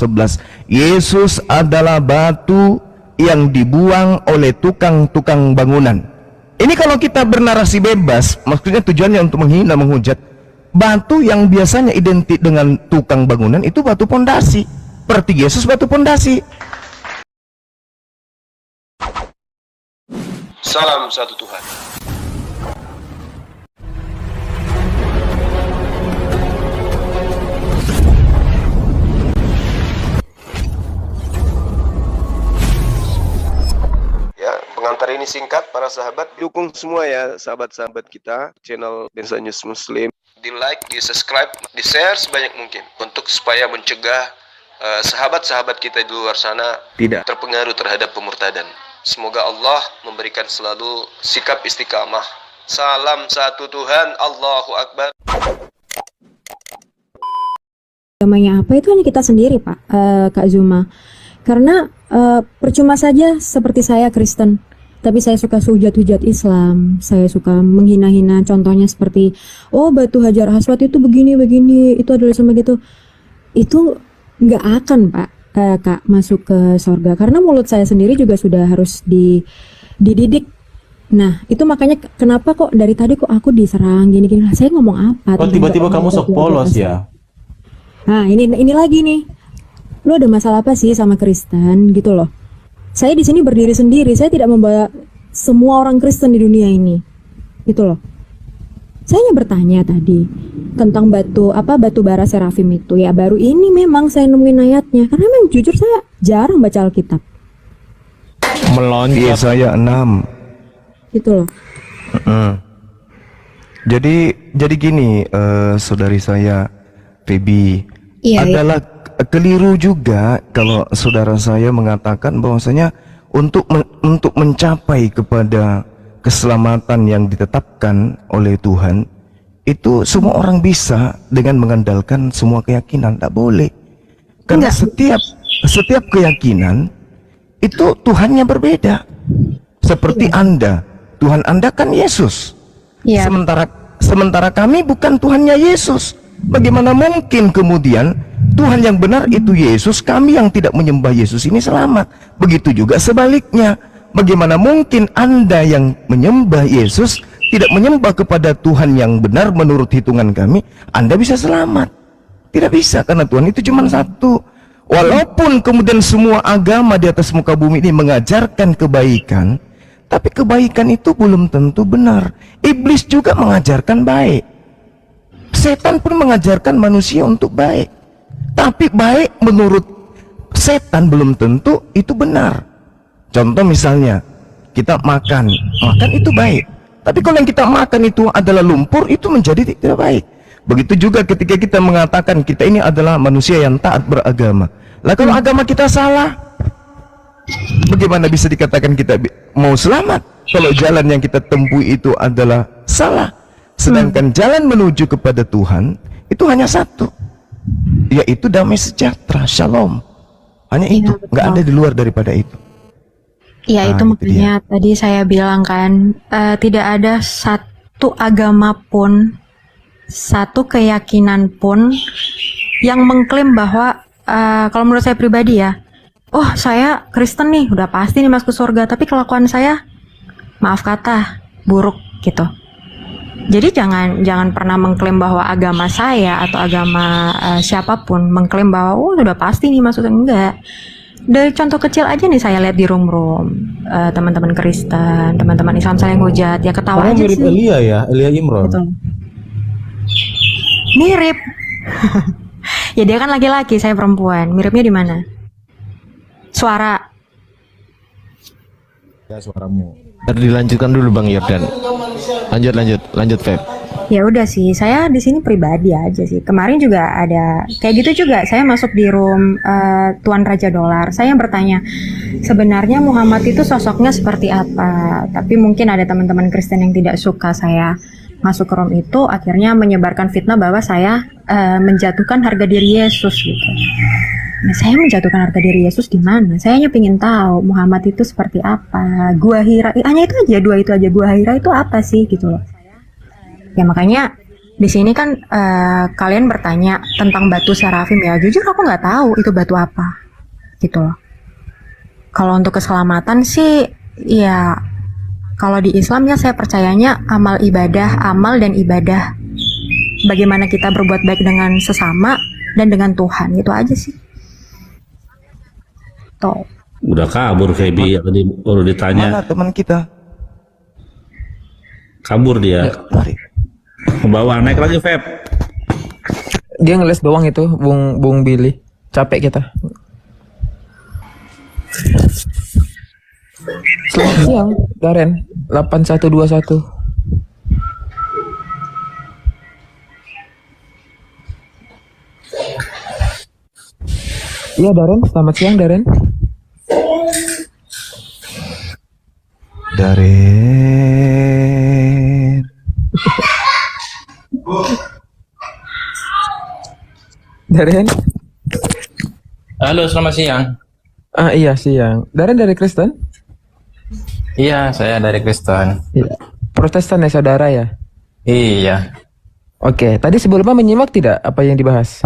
11. Yesus adalah batu yang dibuang oleh tukang-tukang bangunan. Ini kalau kita bernarasi bebas, maksudnya tujuannya untuk menghina, menghujat. Batu yang biasanya identik dengan tukang bangunan itu batu pondasi. Berarti Yesus batu pondasi. Salam satu Tuhan. Ya, pengantar ini singkat para sahabat. Dukung semua ya sahabat-sahabat kita channel Densa News Muslim. Di like, di subscribe, di share sebanyak mungkin untuk supaya mencegah sahabat-sahabat kita di luar sana tidak terpengaruh terhadap pemurtadan. Semoga Allah memberikan selalu sikap istiqamah. Salam satu Tuhan, Allahu Akbar. Agamanya apa itu hanya kita sendiri, Pak, Kak Zuma. Karena percuma saja seperti saya Kristen, tapi saya suka hujat-hujat Islam, saya suka menghina-hina, contohnya seperti, oh batu Hajar Aswad itu begini-begini, itu adalah sama gitu. Itu nggak akan, Pak, Kak, masuk ke sorga, karena mulut saya sendiri juga sudah harus dididik. Nah, itu makanya kenapa kok dari tadi kok aku diserang gini-gini, saya ngomong apa? Oh, tiba-tiba kamu sok polos ya? Nah, ini lagi nih. Lu ada masalah apa sih sama Kristen gitu loh? Saya di sini berdiri sendiri, saya tidak membawa semua orang Kristen di dunia ini. Gitu loh. Saya hanya bertanya tadi tentang batu bara serafim itu. Ya baru ini memang saya nemuin ayatnya. Karena memang jujur saya jarang baca Alkitab. Melonjak Yesaya 6. Gitu loh. Jadi gini, saudari saya Feby, adalah keliru juga kalau saudara saya mengatakan bahwasanya untuk mencapai kepada keselamatan yang ditetapkan oleh Tuhan itu semua orang bisa dengan mengandalkan semua keyakinan. Tidak boleh, karena setiap keyakinan itu Tuhannya berbeda. Seperti Anda, Tuhan Anda kan Yesus, sementara kami bukan Tuhannya Yesus. Bagaimana mungkin kemudian Tuhan yang benar itu Yesus, kami yang tidak menyembah Yesus ini selamat? Begitu juga sebaliknya. Bagaimana mungkin Anda yang menyembah Yesus tidak menyembah kepada Tuhan yang benar menurut hitungan kami, Anda bisa selamat? Tidak bisa, karena Tuhan itu cuma satu. Walaupun kemudian semua agama di atas muka bumi ini mengajarkan kebaikan, tapi kebaikan itu belum tentu benar. Iblis juga mengajarkan baik. Setan pun mengajarkan manusia untuk baik, tapi baik menurut setan belum tentu itu benar. Contoh misalnya, kita makan itu baik, tapi kalau yang kita makan itu adalah lumpur, itu menjadi tidak baik. Begitu juga ketika kita mengatakan kita ini adalah manusia yang taat beragama. Lah kalau agama kita salah, bagaimana bisa dikatakan kita mau selamat kalau jalan yang kita tempuh itu adalah salah? Sedangkan jalan menuju kepada Tuhan itu hanya satu, yaitu damai sejahtera, shalom. Hanya itu, nggak ada di luar daripada itu. Ya itu makanya tadi saya bilang kan, tidak ada satu agama pun, satu keyakinan pun yang mengklaim bahwa kalau menurut saya pribadi ya, oh saya Kristen nih, udah pasti nih masuk ke surga, tapi kelakuan saya, maaf kata, buruk gitu. Jadi jangan pernah mengklaim bahwa agama saya atau agama siapapun mengklaim bahwa oh sudah pasti nih masuknya, enggak. Dari contoh kecil aja nih saya lihat di room teman-teman Kristen, teman-teman Islam saya ngehujat, ya ketawa aja mirip sih. Elia ya, Elia Imron. Betul. Mirip. Ya dia kan laki-laki, saya perempuan. Miripnya di mana? Suara. Ya suaramu. Dilanjutkan dulu Bang Yordan. Lanjut Feb. Ya udah sih, saya di sini pribadi aja sih. Kemarin juga ada kayak gitu juga. Saya masuk di room Tuan Raja Dolar. Saya bertanya, sebenarnya Muhammad itu sosoknya seperti apa? Tapi mungkin ada teman-teman Kristen yang tidak suka saya masuk ke room itu, akhirnya menyebarkan fitnah bahwa saya menjatuhkan harga diri Yesus gitu. Nah, saya menjatuhkan harga diri Yesus di mana? Saya hanya pengen tahu Muhammad itu seperti apa. Gua Hira, hanya itu aja, dua itu aja. Gua Hira itu apa sih gitu loh. Ya makanya Di sini kan kalian bertanya tentang batu serafim ya. Jujur aku nggak tahu itu batu apa, gitu loh. Kalau untuk keselamatan sih, ya kalau di Islam ya saya percayanya amal dan ibadah. Bagaimana kita berbuat baik dengan sesama dan dengan Tuhan, itu aja sih. Tuh. Udah kabur Feby, tadi baru ditanya. Mana teman kita? Kabur dia. Lari. Ke bawah, naik lagi Feb. Dia ngeles doang itu, Bung Billy. Capek kita. Selamat siang, Daren. 8121. Iya, Daren. Selamat siang, Daren. Daren. Daren. Halo, selamat siang. Iya, siang. Daren dari Kristen? Iya, saya dari Kristen. Iya. Protestan ya, saudara ya? Iya. Oke, tadi sebelumnya menyimak tidak apa yang dibahas?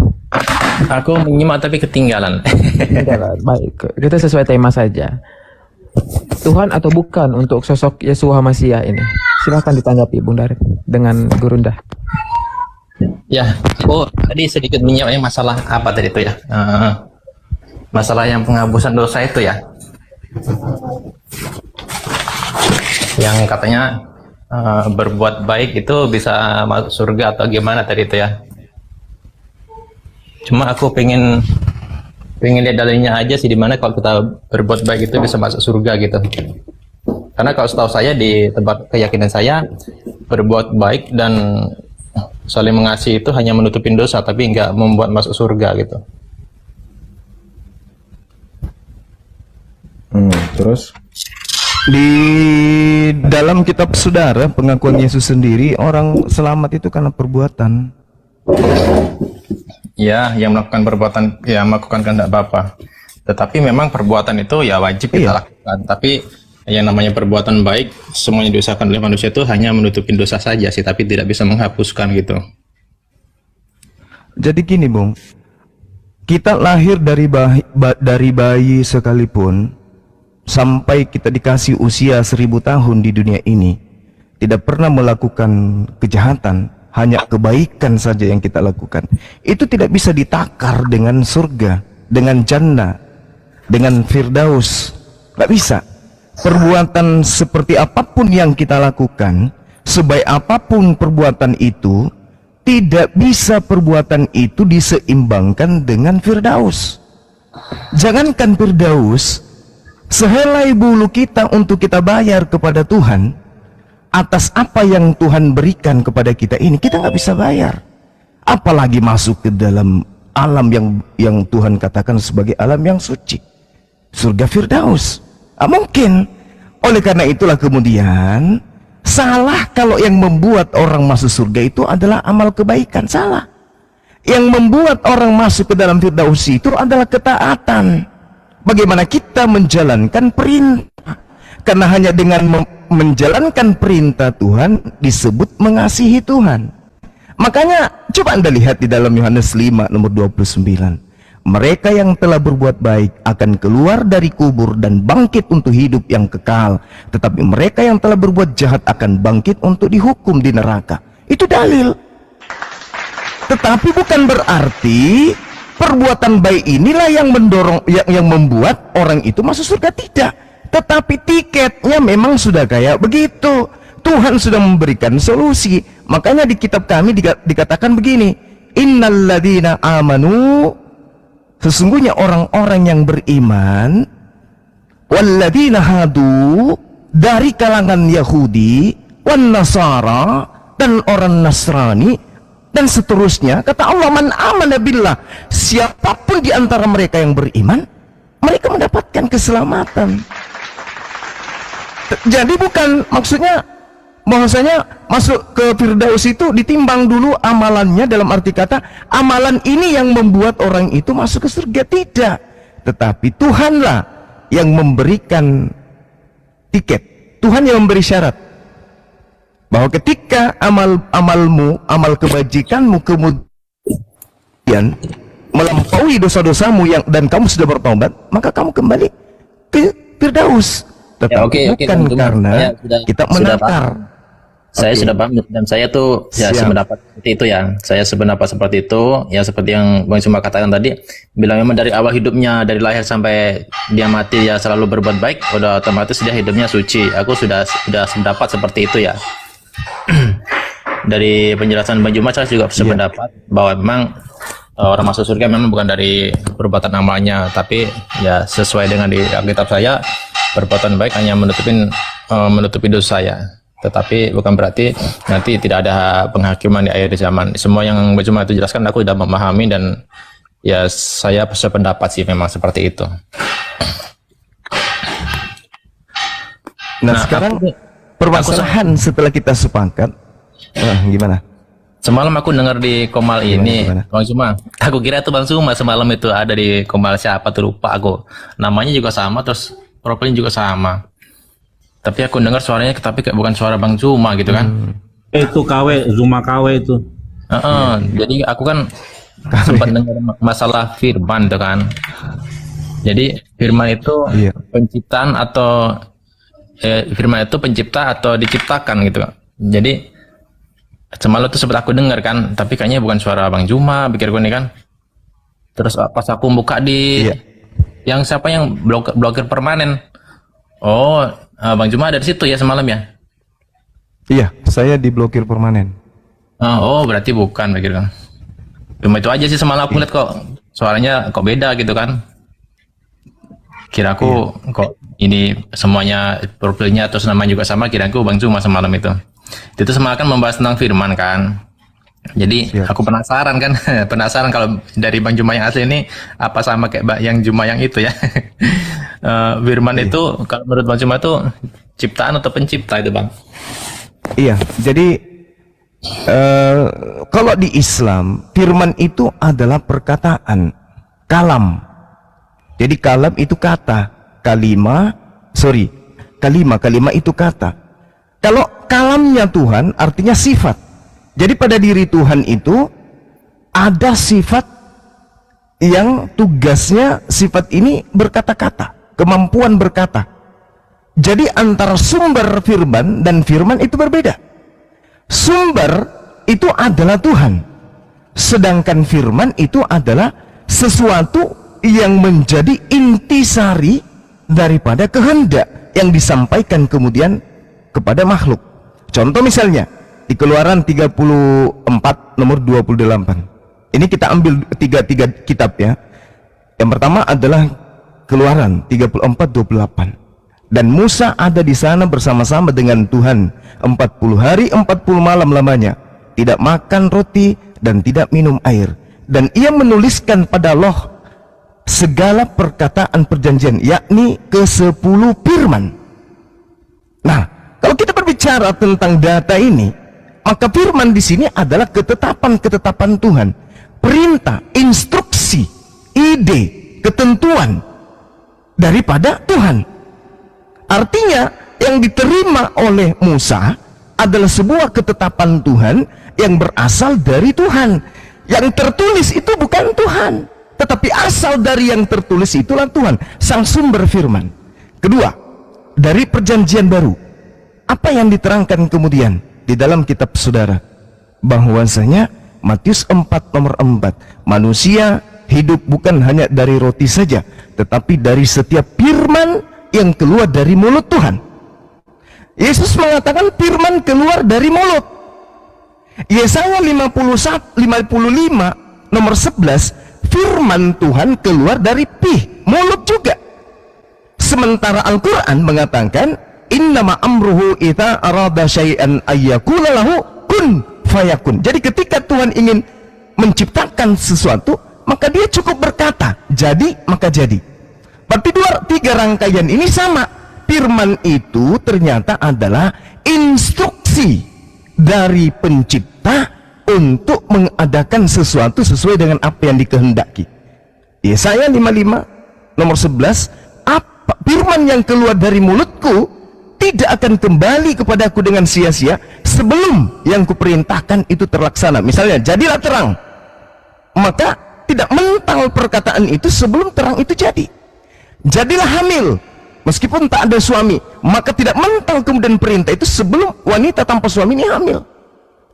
Aku menyimak tapi ketinggalan. Baik, kita sesuai tema saja. Tuhan atau bukan untuk sosok Yeshua Mashiach ini? Silahkan ditanggapi, Bung Daren, dengan Gurunda. Ya, tadi sedikit menyimak masalah apa tadi itu ya? Masalah yang penghapusan dosa itu ya? Yang katanya berbuat baik itu bisa masuk surga atau gimana tadi itu ya? Cuma aku pengen lihat dalilnya aja sih, dimana kalau kita berbuat baik itu bisa masuk surga gitu. Karena kalau setahu saya di tempat keyakinan saya, berbuat baik dan saling mengasihi itu hanya menutupin dosa, tapi nggak membuat masuk surga gitu. Terus? Di dalam kitab saudara, pengakuan Yesus sendiri, orang selamat itu karena perbuatan. Ya, yang melakukan perbuatan, ya melakukan kehendak Bapa. Tetapi memang perbuatan itu ya wajib kita lakukan. Tapi yang namanya perbuatan baik, semuanya diusahakan oleh manusia itu hanya menutupin dosa saja sih, tapi tidak bisa menghapuskan gitu. Jadi gini, Bung. Kita lahir dari bayi sekalipun, sampai kita dikasih usia 1000 tahun di dunia ini, tidak pernah melakukan kejahatan, hanya kebaikan saja yang kita lakukan. Itu tidak bisa ditakar dengan surga, dengan jannah, dengan firdaus. Tidak bisa. Perbuatan seperti apapun yang kita lakukan, sebaik apapun perbuatan itu, tidak bisa perbuatan itu diseimbangkan dengan firdaus. Jangankan firdaus, sehelai bulu kita untuk kita bayar kepada Tuhan atas apa yang Tuhan berikan kepada kita ini, kita nggak bisa bayar. Apalagi masuk ke dalam alam yang Tuhan katakan sebagai alam yang suci, surga firdaus. Mungkin. Oleh karena itulah kemudian salah kalau yang membuat orang masuk surga itu adalah amal kebaikan. Salah. Yang membuat orang masuk ke dalam firdaus itu adalah ketaatan. Bagaimana kita menjalankan perintah. Karena hanya dengan menjalankan perintah Tuhan disebut mengasihi Tuhan. Makanya coba Anda lihat di dalam Yohanes 5 nomor 29. Mereka yang telah berbuat baik akan keluar dari kubur dan bangkit untuk hidup yang kekal. Tetapi mereka yang telah berbuat jahat akan bangkit untuk dihukum di neraka. Itu dalil. Tetapi bukan berarti perbuatan baik inilah yang mendorong, yang membuat orang itu masuk surga. Tidak. Tetapi tiketnya memang sudah kayak begitu. Tuhan sudah memberikan solusi. Makanya di kitab kami dikatakan begini, innalladzina amanu, sesungguhnya orang-orang yang beriman, walladzina hadu, dari kalangan Yahudi, wan Nasara, dan orang Nasrani, dan seterusnya. Kata Allah, man amana billah, siapapun di antara mereka yang beriman, mereka mendapatkan keselamatan. Jadi bukan maksudnya bahwasanya masuk ke firdaus itu ditimbang dulu amalannya, dalam arti kata amalan ini yang membuat orang itu masuk ke surga. Tidak. Tetapi Tuhanlah yang memberikan tiket. Tuhan yang memberi syarat. bahwa ketika amalmu, amal kebajikanmu kemudian melampaui dosa-dosamu dan kamu sudah bertobat, maka kamu kembali ke Firdaus. Tetapi bukan karena kita menakar. Saya sudah paham dan saya tuh ya sependapat seperti itu ya. Saya sependapat seperti itu ya, seperti yang Bang Suma katakan tadi, bilang memang dari awal hidupnya, dari lahir sampai dia mati ya selalu berbuat baik, udah otomatis dia hidupnya suci. Aku sudah sependapat seperti itu ya. Dari penjelasan Bang Juma saya juga sependapat bahwa memang orang masuk surga memang bukan dari perbuatan amalnya, tapi ya sesuai dengan di Alkitab saya, perbuatan baik hanya menutupi dosa saya. Tetapi bukan berarti nanti tidak ada penghakiman di akhir zaman. Semua yang Bang Juma itu jelaskan aku sudah memahami, dan ya saya sependapat sih memang seperti itu. Nah sekarang permasalahan setelah kita sepakat, gimana? Semalam aku dengar di Komal ini, Bang Suma. Aku kira itu Bang Suma semalam itu ada di Komal, siapa tuh lupa aku. Namanya juga sama, terus profilnya juga sama. Tapi aku dengar suaranya, tapi kayak bukan suara Bang Suma gitu kan. Itu KW, Zuma KW itu. Jadi aku kan sempat dengar masalah firman tuh kan. Jadi firman itu penciptaan atau firman itu pencipta atau diciptakan gitu. Jadi semalam itu sempat aku dengar kan, tapi kayaknya bukan suara Bang Juma, pikirku nih kan. Terus pas aku buka di yang siapa yang blogger permanen. Oh, Bang Juma ada di situ ya semalam ya? Iya, saya diblokir permanen. Oh, berarti bukan pikirkan. Cuma itu aja sih semalam aku lihat kok suaranya kok beda gitu kan. Kiraku kok ini semuanya profilnya terus namanya juga sama, kiraku Bang Juma semalam itu. Itu semalam kan membahas tentang firman kan. Jadi aku penasaran kan, penasaran kalau dari Bang Juma yang asli ini apa sama kayak yang Juma yang itu ya. Firman itu kalau menurut Bang Juma itu ciptaan atau pencipta itu Bang? Iya, jadi kalau di Islam firman itu adalah perkataan, kalam. Jadi kalam itu kata, kalima itu kata. Kalau kalamnya Tuhan artinya sifat. Jadi pada diri Tuhan itu ada sifat yang tugasnya sifat ini berkata-kata, kemampuan berkata. Jadi antara sumber firman dan firman itu berbeda. Sumber itu adalah Tuhan, sedangkan firman itu adalah sesuatu yang menjadi intisari daripada kehendak yang disampaikan kemudian kepada makhluk. Contoh misalnya di Keluaran 34 nomor 28. Ini kita ambil tiga kitab ya. Yang pertama adalah Keluaran 34:28. Dan Musa ada di sana bersama-sama dengan Tuhan 40 hari 40 malam lamanya, tidak makan roti dan tidak minum air. Dan ia menuliskan pada loh segala perkataan perjanjian, yakni ke-10 firman. Nah, kalau kita berbicara tentang data ini, maka firman di sini adalah ketetapan-ketetapan Tuhan, perintah, instruksi, ide, ketentuan daripada Tuhan. Artinya yang diterima oleh Musa adalah sebuah ketetapan Tuhan yang berasal dari Tuhan. Yang tertulis itu bukan Tuhan, tetapi asal dari yang tertulis itulah Tuhan, sang sumber firman. Kedua, dari perjanjian baru, apa yang diterangkan kemudian di dalam kitab saudara? Bahwasanya Matius 4 nomor 4, manusia hidup bukan hanya dari roti saja, tetapi dari setiap firman yang keluar dari mulut Tuhan. Yesus mengatakan firman keluar dari mulut. Yesaya 55 nomor 11, firman Tuhan keluar dari mulut juga. Sementara Al-Quran mengatakan innama amruhu idza arada syai'an ayyakula lahu kun fayakun. Jadi ketika Tuhan ingin menciptakan sesuatu, maka dia cukup berkata jadi maka jadi. Berarti tiga rangkaian ini sama. Firman itu ternyata adalah instruksi dari pencipta untuk mengadakan sesuatu sesuai dengan apa yang dikehendaki. Yesaya 55 nomor 11, apa firman yang keluar dari mulutku tidak akan kembali kepadaku dengan sia-sia sebelum yang kuperintahkan itu terlaksana. Misalnya, jadilah terang, maka tidak mental perkataan itu sebelum terang itu jadi. Jadilah hamil, meskipun tak ada suami, maka tidak mental kemudian perintah itu sebelum wanita tanpa suami ini hamil.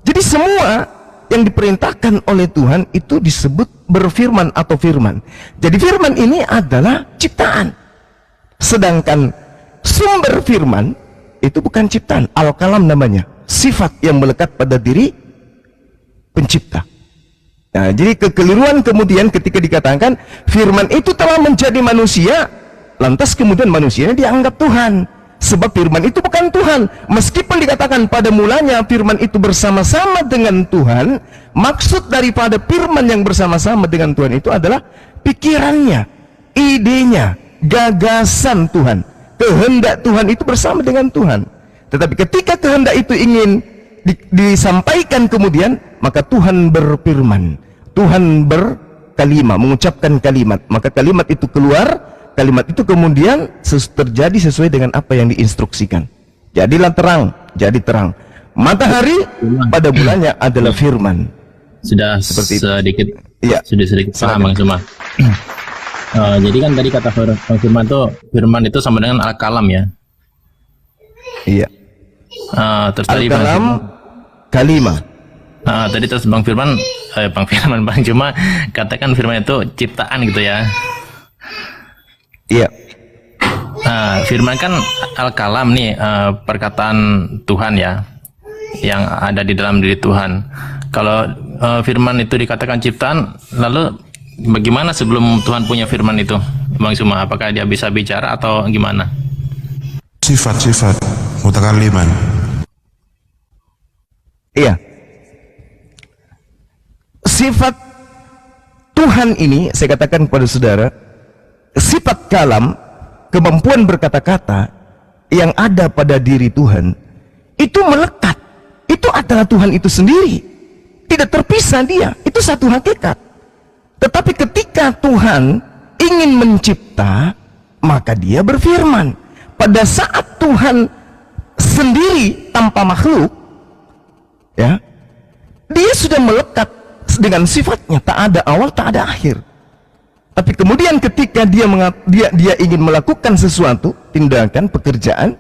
Jadi semua yang diperintahkan oleh Tuhan itu disebut berfirman atau firman. Jadi firman ini adalah ciptaan, sedangkan sumber firman itu bukan ciptaan, al-kalam namanya, sifat yang melekat pada diri pencipta. Nah, jadi kekeliruan kemudian ketika dikatakan firman itu telah menjadi manusia, lantas kemudian manusianya dianggap Tuhan, sebab firman itu bukan Tuhan. Meskipun dikatakan pada mulanya firman itu bersama-sama dengan Tuhan, maksud daripada firman yang bersama-sama dengan Tuhan itu adalah pikirannya, idenya, gagasan Tuhan, kehendak Tuhan itu bersama dengan Tuhan. Tetapi ketika kehendak itu ingin disampaikan kemudian, maka Tuhan berfirman, Tuhan berkalimat, mengucapkan kalimat, maka kalimat itu keluar, kalimat itu kemudian terjadi sesuai dengan apa yang diinstruksikan. Jadilah terang, jadi terang. Matahari pada bulannya adalah firman. Sudah Seperti sedikit, ya, sudah sedikit paham Bang Suma. Jadi kan tadi kata firman itu sama dengan al-kalam ya. Iya. Terus tadi Al-kalam, kalimah. tadi terus Bang Suma katakan firman itu ciptaan gitu ya. Iya. Firman kan al-kalam nih, perkataan Tuhan ya, yang ada di dalam diri Tuhan. Kalau firman itu dikatakan ciptaan, lalu bagaimana sebelum Tuhan punya firman itu, Bang Suma? Apakah dia bisa bicara atau gimana? Sifat mutakalliman. Iya. Sifat Tuhan ini, saya katakan kepada saudara, sifat kalam, kemampuan berkata-kata yang ada pada diri Tuhan, itu melekat. Itu adalah Tuhan itu sendiri. Tidak terpisah dia. Itu satu hakikat. Tetapi ketika Tuhan ingin mencipta, maka dia berfirman. Pada saat Tuhan sendiri tanpa makhluk, ya, dia sudah melekat dengan sifatnya, tak ada awal, tak ada akhir. Tapi kemudian ketika dia ingin melakukan sesuatu, tindakan, pekerjaan,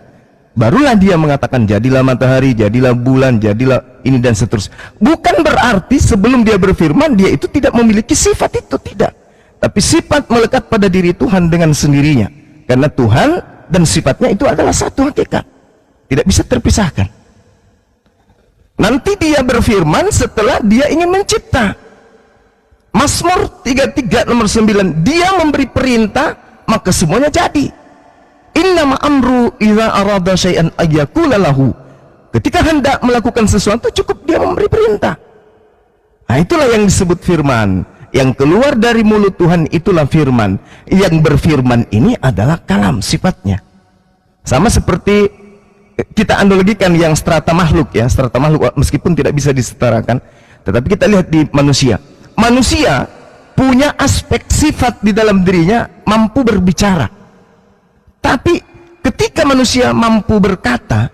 barulah dia mengatakan jadilah matahari, jadilah bulan, jadilah ini dan seterusnya. Bukan berarti sebelum dia berfirman dia itu tidak memiliki sifat itu, tidak. Tapi sifat melekat pada diri Tuhan dengan sendirinya. Karena Tuhan dan sifatnya itu adalah satu hakikat, tidak bisa terpisahkan. Nanti dia berfirman setelah dia ingin mencipta. Mazmur 33 nomor 9, dia memberi perintah maka semuanya jadi. Innama amru idza arada syai'an ayyakula lahu. Ketika hendak melakukan sesuatu cukup dia memberi perintah. Nah, itulah yang disebut firman. Yang keluar dari mulut Tuhan itulah firman. Yang berfirman ini adalah kalam sifatnya. Sama seperti kita analogikan yang strata makhluk ya, strata makhluk meskipun tidak bisa disetarakan, tetapi kita lihat di manusia. Manusia punya aspek sifat di dalam dirinya, mampu berbicara. Tapi ketika manusia mampu berkata,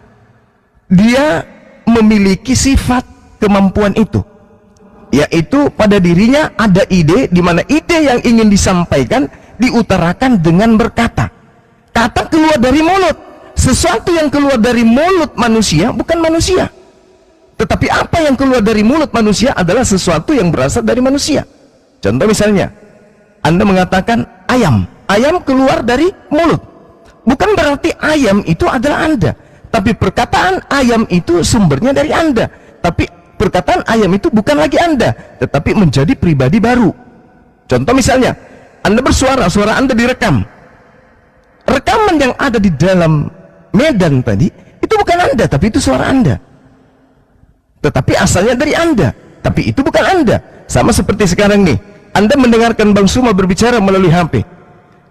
dia memiliki sifat kemampuan itu, yaitu pada dirinya ada ide, di mana ide yang ingin disampaikan diutarakan dengan berkata. Kata keluar dari mulut. Sesuatu yang keluar dari mulut manusia bukan manusia, tetapi apa yang keluar dari mulut manusia adalah sesuatu yang berasal dari manusia. Contoh misalnya, Anda mengatakan ayam, ayam keluar dari mulut, bukan berarti ayam itu adalah Anda, tapi perkataan ayam itu sumbernya dari Anda. Tapi perkataan ayam itu bukan lagi Anda, tetapi menjadi pribadi baru. Contoh misalnya, Anda bersuara, suara Anda direkam. Rekaman yang ada di dalam medan tadi itu bukan Anda, tapi itu suara Anda, tetapi asalnya dari Anda, tapi itu bukan Anda. Sama seperti sekarang nih, Anda mendengarkan Bang Suma berbicara melalui HP.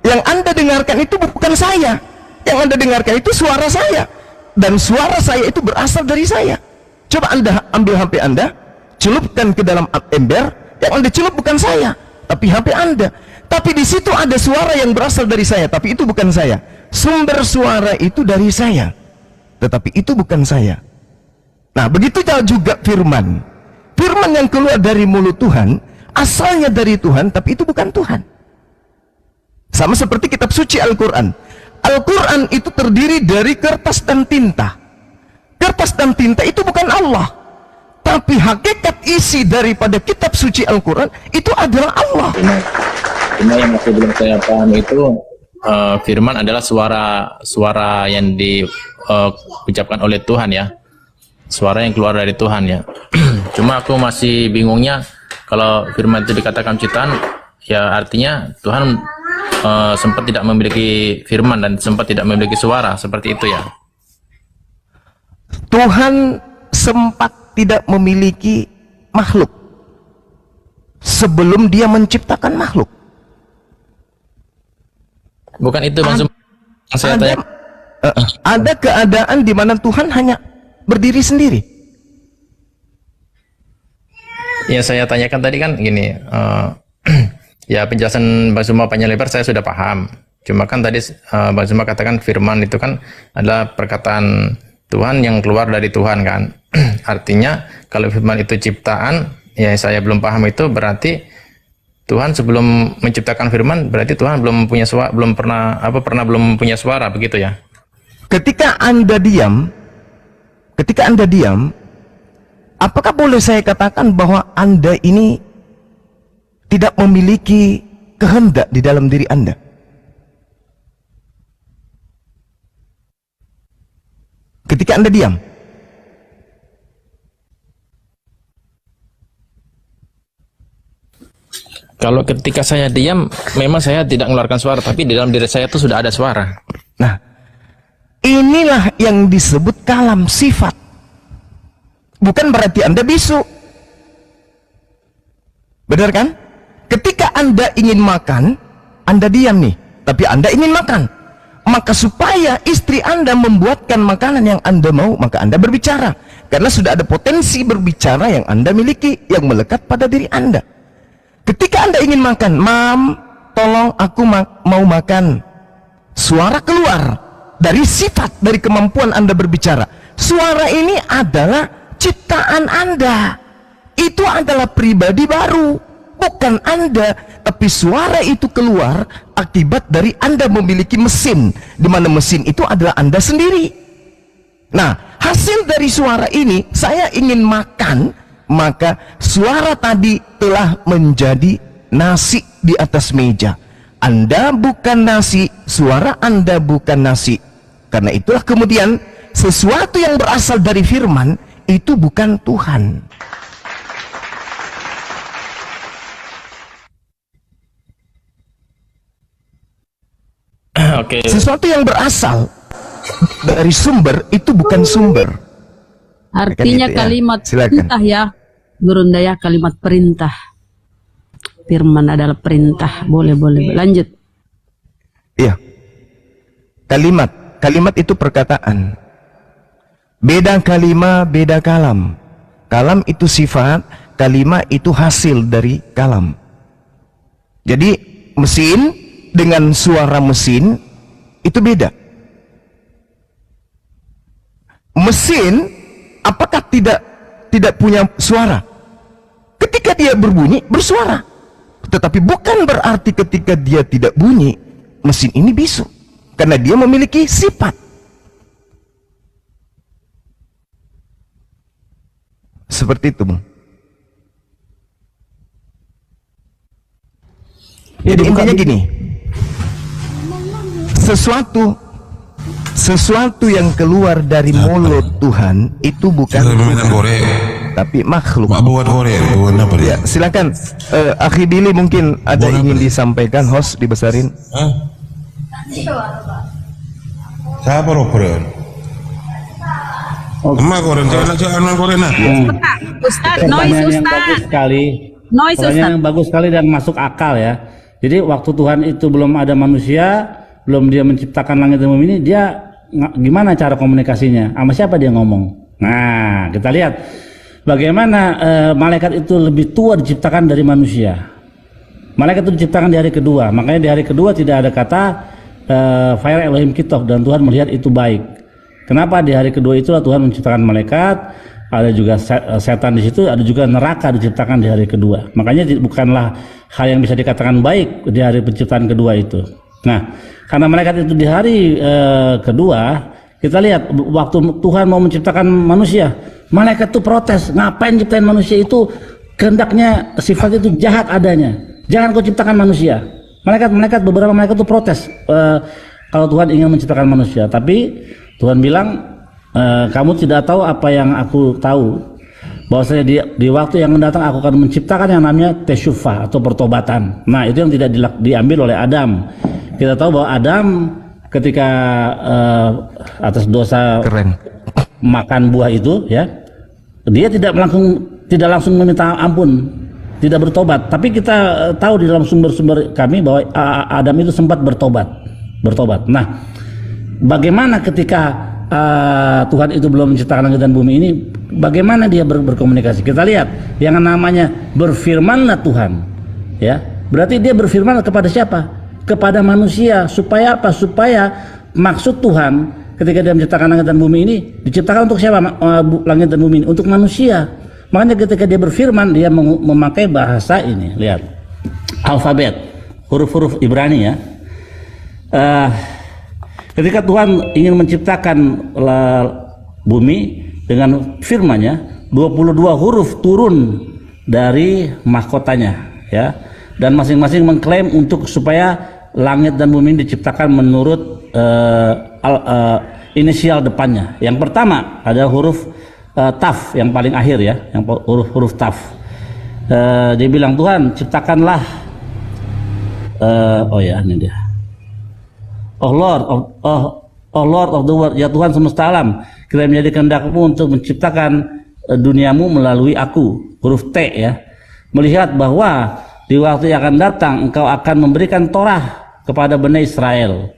Yang Anda dengarkan itu bukan saya, yang Anda dengarkan itu suara saya, dan suara saya itu berasal dari saya. Coba Anda ambil HP Anda, celupkan ke dalam ember, yang Anda celup bukan saya, tapi HP Anda. Tapi di situ ada suara yang berasal dari saya, tapi itu bukan saya. Sumber suara itu dari saya. tetapi itu bukan saya. Nah, begitu juga firman. Firman yang keluar dari mulut Tuhan, asalnya dari Tuhan, tapi itu bukan Tuhan. Sama seperti kitab suci Al-Quran. Al-Quran itu terdiri dari kertas dan tinta. Kertas dan tinta itu bukan Allah, tapi hakikat isi daripada kitab suci Al-Quran itu adalah Allah. Cuma yang masih belum saya paham itu firman adalah suara yang diucapkan oleh Tuhan ya, suara yang keluar dari Tuhan ya. Cuma aku masih bingungnya kalau firman itu dikatakan ciptaan, ya artinya Tuhan sempat tidak memiliki firman dan sempat tidak memiliki suara, seperti itu ya. Tuhan sempat tidak memiliki makhluk sebelum dia menciptakan makhluk. Bukan itu maksud saya tanya. Ada keadaan di mana Tuhan hanya berdiri sendiri. Ya saya tanyakan tadi kan gini, ya penjelasan Bang Zuma panjang lebar saya sudah paham. Cuma kan tadi Bang Zuma katakan firman itu kan adalah perkataan Tuhan yang keluar dari Tuhan kan. Artinya kalau firman itu ciptaan, ya saya belum paham itu berarti Tuhan sebelum menciptakan firman berarti Tuhan belum punya suara, belum punya suara, begitu ya. Ketika Anda diam, apakah boleh saya katakan bahwa Anda ini tidak memiliki kehendak di dalam diri Anda? Ketika Anda diam, kalau ketika saya diam, memang saya tidak mengeluarkan suara, tapi di dalam diri saya itu sudah ada suara. nah, inilah yang disebut kalam sifat. Bukan berarti Anda bisu. Benar kan? Ketika Anda ingin makan, Anda diam nih, tapi Anda ingin makan. Maka supaya istri Anda membuatkan makanan yang Anda mau, maka Anda berbicara. Karena sudah ada potensi berbicara yang Anda miliki, yang melekat pada diri Anda. Ketika Anda ingin makan, "Mam, tolong aku mau makan." Suara keluar dari sifat, dari kemampuan Anda berbicara. Suara ini adalah ciptaan Anda. Itu adalah pribadi baru, bukan Anda. Tapi suara itu keluar akibat dari Anda memiliki mesin, di mana mesin itu adalah Anda sendiri. Nah, hasil dari suara ini, saya ingin makan, maka suara tadi telah menjadi nasi di atas meja. Anda bukan nasi, suara Anda bukan nasi. Karena itulah kemudian sesuatu yang berasal dari firman itu bukan Tuhan. Oke. Sesuatu yang berasal dari sumber itu bukan sumber. Artinya Kan itu, kalimat Silakan. perintah ya, Gurundaya, kalimat perintah. Firman adalah perintah. Boleh lanjut. Iya. Kalimat itu perkataan. Beda kalima, beda kalam. Kalam itu sifat, kalima itu hasil dari kalam. Jadi mesin dengan suara mesin itu beda. Mesin apakah tidak punya suara? Ketika dia berbunyi, bersuara. Tetapi bukan berarti ketika dia tidak bunyi, mesin ini bisu. Karena dia memiliki sifat. Seperti itu, Bang. Jadi intinya gini, sesuatu yang keluar dari mulut Tuhan itu bukan Tuhan, tapi makhluk. Ya, silakan Akhi Billy, mungkin ada ingin disampaikan, host dibesarin. Siapa roperan? Emak koren, jangan koren nah. Ustaz, Pertanyaan yang bagus sekali. Pertanyaan yang bagus sekali dan masuk akal ya. Jadi waktu Tuhan itu belum ada manusia, belum dia menciptakan langit dan bumi ini, dia gimana cara komunikasinya? Sama siapa dia ngomong? Nah, kita lihat bagaimana malaikat itu lebih tua diciptakan dari manusia. Malaikat itu diciptakan di hari kedua, makanya di hari kedua tidak ada kata Fire Elohim Kitov, dan Tuhan melihat itu baik. Kenapa di hari kedua itulah Tuhan menciptakan malaikat, ada juga setan di situ, ada juga neraka diciptakan di hari kedua. Makanya bukanlah hal yang bisa dikatakan baik di hari penciptaan kedua itu. Nah, karena malaikat itu di hari kedua, kita lihat waktu Tuhan mau menciptakan manusia, malaikat itu protes, ngapain ciptain manusia itu, kehendaknya sifat itu jahat adanya, jangan kau ciptakan manusia. Beberapa malaikat itu protes kalau Tuhan ingin menciptakan manusia, tapi Tuhan bilang, kamu tidak tahu apa yang aku tahu, bahwasanya di waktu yang mendatang aku akan menciptakan yang namanya tesyufah atau pertobatan. Nah, itu yang tidak diambil oleh Adam. Kita tahu bahwa Adam ketika atas dosa makan buah itu, ya, dia tidak langsung meminta ampun, tidak bertobat. Tapi kita tahu di dalam sumber-sumber kami bahwa Adam itu sempat bertobat. Nah, bagaimana ketika Tuhan itu belum menciptakan langit dan bumi ini, bagaimana dia berkomunikasi? Kita lihat yang namanya berfirmanlah Tuhan, ya, berarti dia berfirman kepada siapa? Kepada manusia. Supaya apa? Supaya maksud Tuhan ketika dia menciptakan langit dan bumi ini diciptakan untuk siapa? Langit dan bumi ini untuk manusia. Makanya ketika dia berfirman, dia memakai bahasa ini. Lihat alfabet, huruf-huruf Ibrani, ya. Ketika Tuhan ingin menciptakan bumi dengan firman-Nya, 22 huruf turun dari mahkotanya, ya. Dan masing-masing mengklaim untuk supaya langit dan bumi diciptakan menurut inisial depannya. Yang pertama adalah huruf Taf, yang paling akhir, ya, yang huruf Taf. Dia bilang, Tuhan ciptakanlah, ini dia. Oh Lord of the world, ya Tuhan semesta alam, kita menjadi kehendak-Mu untuk menciptakan duniamu melalui aku, huruf T, ya. Melihat bahwa di waktu yang akan datang Engkau akan memberikan Torah kepada Bani Israel.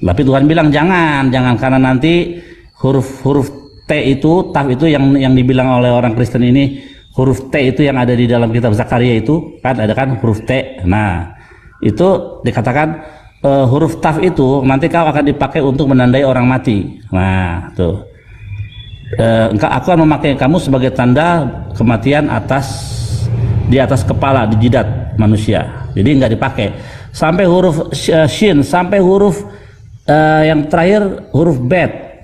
Tapi Tuhan bilang jangan, karena nanti huruf T itu, Taf itu yang dibilang oleh orang Kristen ini, huruf T itu yang ada di dalam kitab Zakaria itu, kan ada kan huruf T. Nah, itu dikatakan huruf Taf itu nanti kau akan dipakai untuk menandai orang mati. Nah, tuh. Aku akan memakai kamu sebagai tanda kematian di atas kepala, di jidat manusia. Jadi nggak dipakai. Sampai huruf Shin, sampai huruf yang terakhir huruf Bet.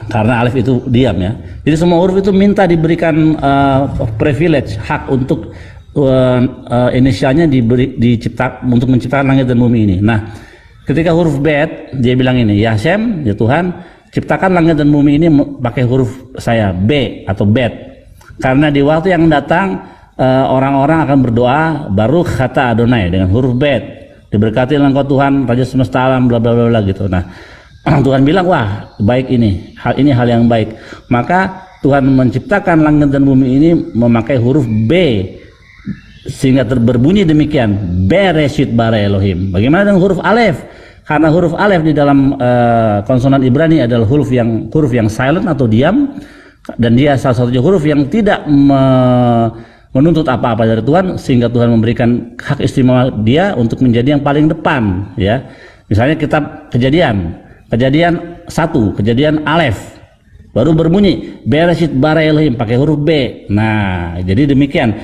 Karena alif itu diam, ya. Jadi semua huruf itu minta diberikan privilege, hak untuk inisialnya untuk menciptakan langit dan bumi ini. Nah, ketika huruf Bet, dia bilang ini, ya Hashem, ya Tuhan, ciptakan langit dan bumi ini pakai huruf saya, B atau Bet. Karena di waktu yang datang orang-orang akan berdoa Baruch kata Adonai dengan huruf Bet. Diberkati engkau Tuhan, Raja semesta alam, bla bla bla gitu. Nah, Tuhan bilang, wah, baik ini hal yang baik. Maka Tuhan menciptakan langit dan bumi ini memakai huruf B, sehingga berbunyi demikian, Bereshit bara Elohim. Bagaimana dengan huruf Alef? Karena huruf Alef di dalam konsonan Ibrani adalah huruf yang silent atau diam, dan dia salah satu huruf yang tidak menuntut apa-apa dari Tuhan, sehingga Tuhan memberikan hak istimewa dia untuk menjadi yang paling depan, ya. Misalnya kitab Kejadian 1, Kejadian Alef, baru berbunyi Bereshit bara Elohim pakai huruf B. Nah, jadi demikian.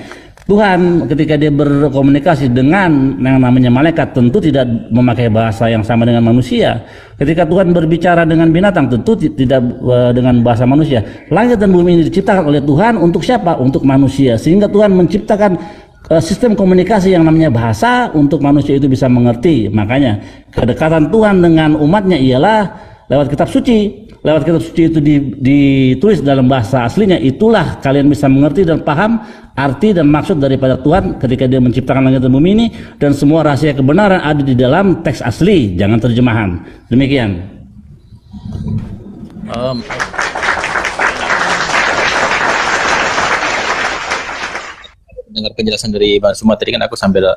Tuhan ketika dia berkomunikasi dengan yang namanya malaikat tentu tidak memakai bahasa yang sama dengan manusia. Ketika Tuhan berbicara dengan binatang tentu tidak dengan bahasa manusia. Langit dan bumi ini diciptakan oleh Tuhan untuk siapa? Untuk manusia. Sehingga Tuhan menciptakan sistem komunikasi yang namanya bahasa untuk manusia itu bisa mengerti. Makanya kedekatan Tuhan dengan umatnya ialah lewat kitab suci. Lewat kitab suci itu ditulis dalam bahasa aslinya, itulah kalian bisa mengerti dan paham arti dan maksud daripada Tuhan ketika dia menciptakan langit dan bumi ini, dan semua rahasia kebenaran ada di dalam teks asli, jangan terjemahan. Demikian. Dengar penjelasan dari Bang Suma tadi kan aku sambil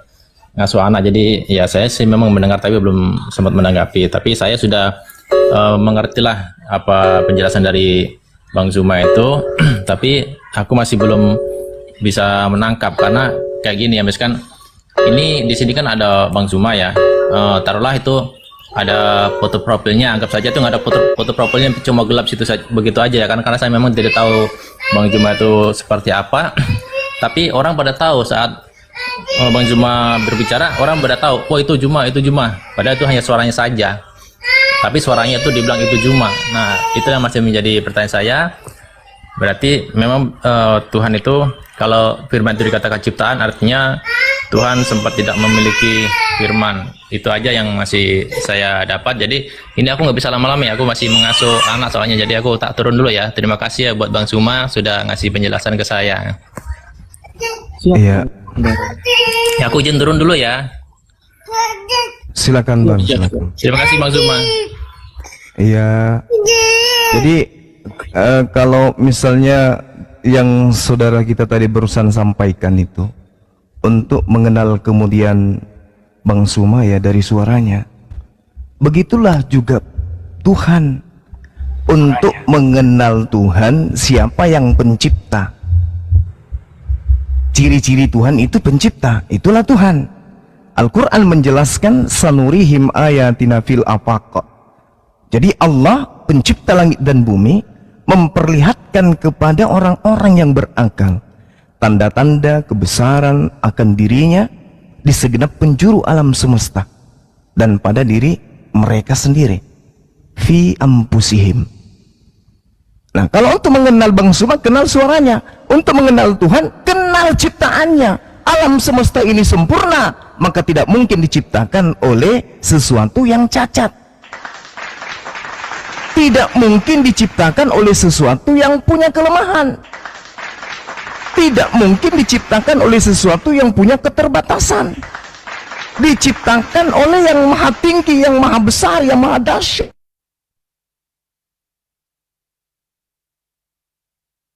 ngasuh anak, jadi ya saya sih memang mendengar tapi belum sempat menanggapi, tapi saya sudah mengertilah apa penjelasan dari Bang Zuma itu tapi aku masih belum bisa menangkap karena kayak gini ya, misalkan ini di sini kan ada Bang Zuma ya, taruhlah itu ada foto profilnya, anggap saja tuh nggak ada foto profilnya, cuma gelap situ saja, begitu aja ya kan, karena saya memang tidak tahu Bang Juma itu seperti apa. Tapi orang pada tahu saat Bang Juma berbicara, orang pada tahu, oh itu Juma, padahal itu hanya suaranya saja, tapi suaranya itu dibilang itu Juma. Nah, itu yang masih menjadi pertanyaan saya. Berarti memang Tuhan itu, kalau firman itu dikatakan ciptaan, artinya Tuhan sempat tidak memiliki firman. Itu aja yang masih saya dapat. Jadi ini aku nggak bisa lama-lama ya, aku masih mengasuh anak soalnya, jadi aku tak turun dulu ya. Terima kasih ya buat Bang Suma sudah ngasih penjelasan ke saya. Iya. Ya, aku izin turun dulu ya. Silakan Bang, silakan. Terima kasih Bang Suma. Iya. Jadi kalau misalnya yang saudara kita tadi barusan sampaikan itu, untuk mengenal kemudian Bang Suma ya dari suaranya, begitulah juga Tuhan. Untuk mengenal Tuhan, siapa yang pencipta. Ciri-ciri Tuhan itu pencipta, itulah Tuhan. Al-Quran menjelaskan sanurihim ayatina fil afaq. Jadi Allah pencipta langit dan bumi memperlihatkan kepada orang-orang yang berakal tanda-tanda kebesaran akan dirinya di segenap penjuru alam semesta dan pada diri mereka sendiri, fi ampusihim. Nah, kalau untuk mengenal Bang Suma, kenal suaranya. Untuk mengenal Tuhan, kenal ciptaannya. Alam semesta ini sempurna, maka tidak mungkin diciptakan oleh sesuatu yang cacat. Tidak mungkin diciptakan oleh sesuatu yang punya kelemahan. Tidak mungkin diciptakan oleh sesuatu yang punya keterbatasan. Diciptakan oleh yang maha tinggi, yang maha besar, yang maha dahsyat.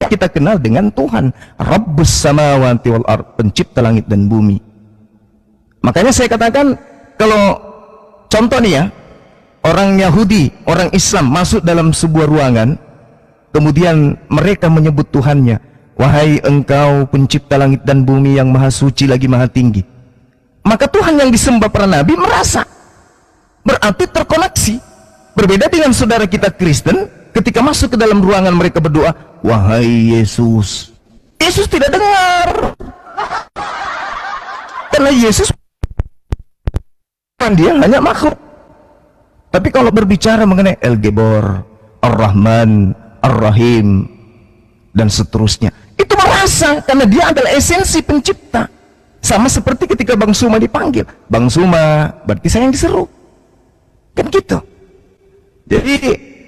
Kita kenal dengan Tuhan, Rabbus samawati wal ard, pencipta langit dan bumi. Makanya saya katakan, kalau contoh nih ya, orang Yahudi, orang Islam masuk dalam sebuah ruangan, kemudian mereka menyebut Tuhannya, wahai engkau pencipta langit dan bumi yang maha suci lagi maha tinggi. Maka Tuhan yang disembah para nabi merasa, berarti terkoneksi. Berbeda dengan saudara kita Kristen, ketika masuk ke dalam ruangan mereka berdoa, wahai Yesus. Yesus tidak dengar. Karena Yesus, dia hanya makhluk. Tapi kalau berbicara mengenai El-Gebor, Ar-Rahman, Ar-Rahim, dan seterusnya, itu merasa, karena dia adalah esensi pencipta. Sama seperti ketika Bang Suma dipanggil, Bang Suma, berarti saya yang diseru. Kan gitu. Jadi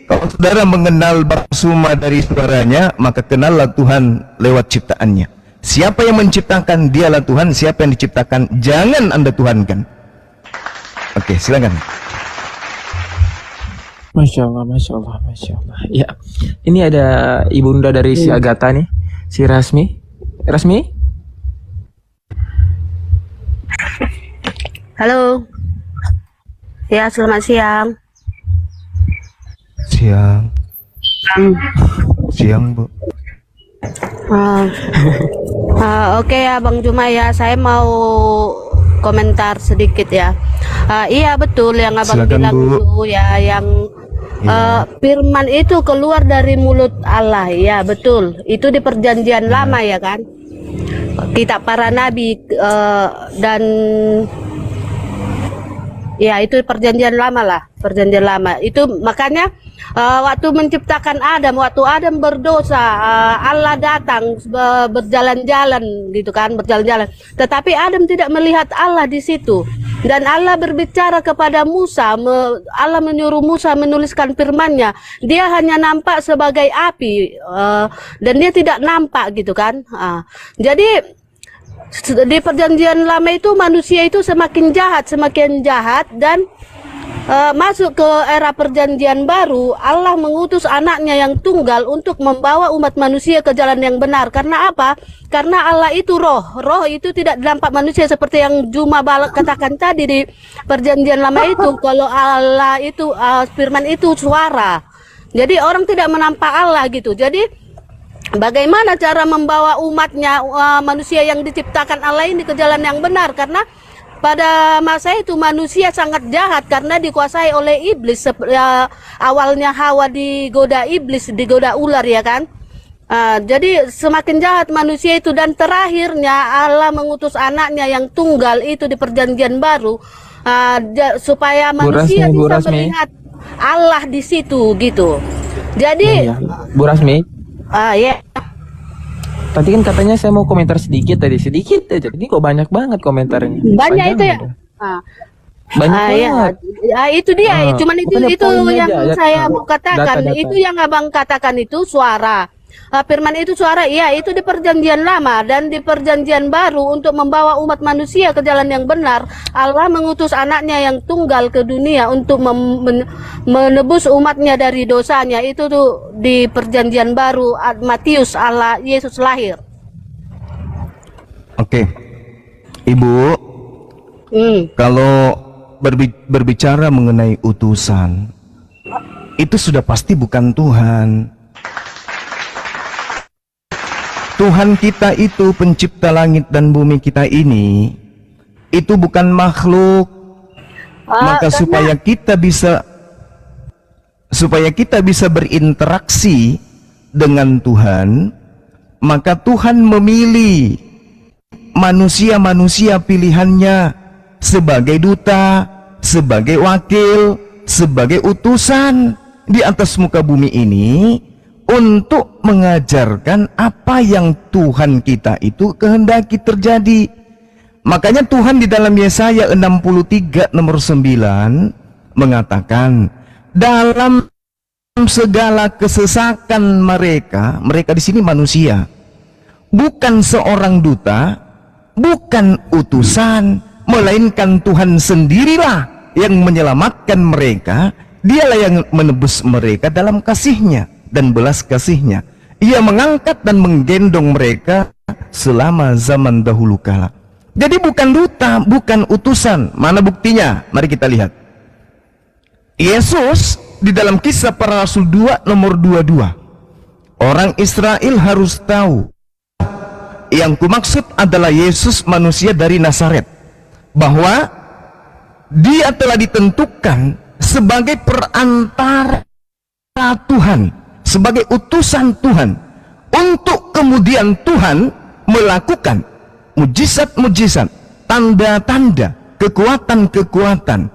kalau saudara mengenal Bang Suma dari suaranya, maka kenallah Tuhan lewat ciptaannya. Siapa yang menciptakan, dialah Tuhan. Siapa yang diciptakan, jangan Anda tuhankan. Oke, silakan. Masya Allah, Masya Allah, Masya Allah. Ya, ini ada ibunda dari si Agatha nih, si Rasmi. Rasmi? Halo. Ya, selamat siang. Siang. Siang, Bu. Oke ya, Bang Juma ya, saya mau komentar sedikit ya. Iya betul yang Abang Silakan, bilang Bu. dulu ya, yang firman itu keluar dari mulut Allah, ya betul. Itu di perjanjian lama ya kan, kitab para nabi, dan ya itu perjanjian lama lah, perjanjian lama. Itu makanya waktu menciptakan Adam, waktu Adam berdosa, Allah datang berjalan-jalan gitu kan, berjalan-jalan. Tetapi Adam tidak melihat Allah di situ. Dan Allah berbicara kepada Musa, Allah menyuruh Musa menuliskan firman-Nya. Dia hanya nampak sebagai api, dan dia tidak nampak gitu kan. Jadi di perjanjian lama itu manusia itu semakin jahat, dan masuk ke era perjanjian baru, Allah mengutus anaknya yang tunggal untuk membawa umat manusia ke jalan yang benar. Karena apa? Karena Allah itu roh. Roh itu tidak nampak manusia, seperti yang Juma Balak katakan tadi di perjanjian lama itu. Kalau Allah itu, firman itu suara. Jadi orang tidak menampak Allah gitu. Jadi bagaimana cara membawa umatnya, manusia yang diciptakan Allah ini ke jalan yang benar? Karena pada masa itu manusia sangat jahat karena dikuasai oleh iblis. Awalnya Hawa digoda iblis, digoda ular ya kan. Jadi semakin jahat manusia itu, dan terakhirnya Allah mengutus anaknya yang tunggal itu di perjanjian baru, supaya manusia bisa melihat Allah di situ gitu. Jadi Bu Rasmi, ya. tadi kan katanya saya mau komentar sedikit sedikit aja. Ini kok banyak banget komentarnya. Banyak itu ya. Banyak banget. Ya, itu dia. Cuman itu yang saya mau katakan. Data-data. Itu yang abang katakan itu suara. Firman itu suara. Iya, itu di perjanjian lama dan di perjanjian baru untuk membawa umat manusia ke jalan yang benar. Allah mengutus anaknya yang tunggal ke dunia untuk menebus umatnya dari dosanya. Itu tuh di perjanjian baru Matius, Allah Yesus lahir. Oke, Ibu, kalau berbicara mengenai utusan, itu sudah pasti bukan Tuhan. Tuhan kita itu pencipta langit dan bumi kita ini, itu bukan makhluk. Maka supaya kita bisa berinteraksi dengan Tuhan, maka Tuhan memilih manusia-manusia pilihannya sebagai duta, sebagai wakil, sebagai utusan di atas muka bumi ini, untuk mengajarkan apa yang Tuhan kita itu kehendaki terjadi. Makanya Tuhan di dalam Yesaya 63 nomor 9 mengatakan, dalam segala kesesakan mereka di sini manusia, bukan seorang duta, bukan utusan, melainkan Tuhan sendirilah yang menyelamatkan mereka. Dialah yang menebus mereka dalam kasih-Nya dan belas kasih-Nya. Ia mengangkat dan menggendong mereka selama zaman dahulu kala. Jadi bukan duta, bukan utusan. Mana buktinya? Mari kita lihat. Yesus di dalam Kisah Para Rasul 2 nomor 22. Orang Israel harus tahu, yang kumaksud adalah Yesus manusia dari Nazaret, bahwa dia telah ditentukan sebagai perantara Tuhan, sebagai utusan Tuhan, untuk kemudian Tuhan melakukan mujizat-mujizat, tanda-tanda, kekuatan-kekuatan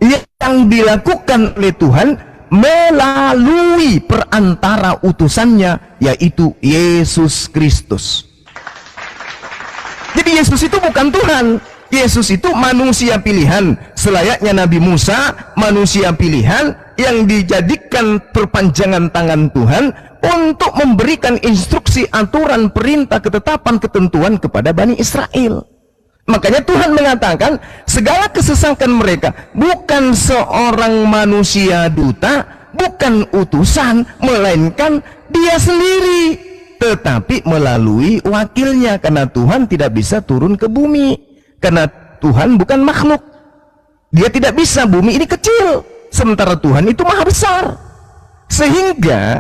yang dilakukan oleh Tuhan melalui perantara utusannya, yaitu Yesus Kristus. Jadi Yesus itu bukan Tuhan. Yesus itu manusia pilihan, selayaknya Nabi Musa, manusia pilihan yang dijadikan perpanjangan tangan Tuhan untuk memberikan instruksi, aturan, perintah, ketetapan, ketentuan kepada Bani Israel. Makanya Tuhan mengatakan segala kesesakan mereka bukan seorang manusia duta, bukan utusan, melainkan dia sendiri, tetapi melalui wakilnya, karena Tuhan tidak bisa turun ke bumi. Karena Tuhan bukan makhluk, dia tidak bisa, bumi ini kecil, sementara Tuhan itu maha besar. Sehingga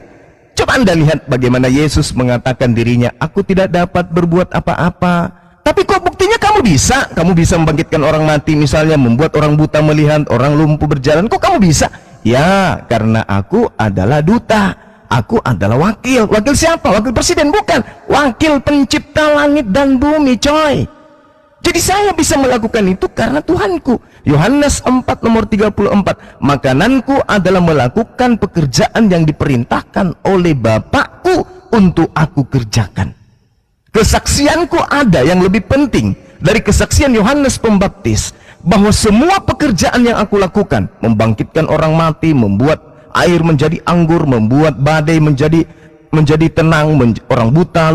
coba Anda lihat bagaimana Yesus mengatakan dirinya, aku tidak dapat berbuat apa-apa. Tapi kok buktinya kamu bisa membangkitkan orang mati, misalnya membuat orang buta melihat, orang lumpuh berjalan. Kok kamu bisa? Ya, karena aku adalah duta, aku adalah wakil. Wakil siapa? Wakil presiden? Bukan, wakil pencipta langit dan bumi, coy. Jadi saya bisa melakukan itu karena Tuhanku. Yohanes 4 nomor 34. Makananku adalah melakukan pekerjaan yang diperintahkan oleh Bapakku untuk aku kerjakan. Kesaksianku ada yang lebih penting dari kesaksian Yohanes Pembaptis, bahwa semua pekerjaan yang aku lakukan, membangkitkan orang mati, membuat air menjadi anggur, membuat badai menjadi tenang, orang buta,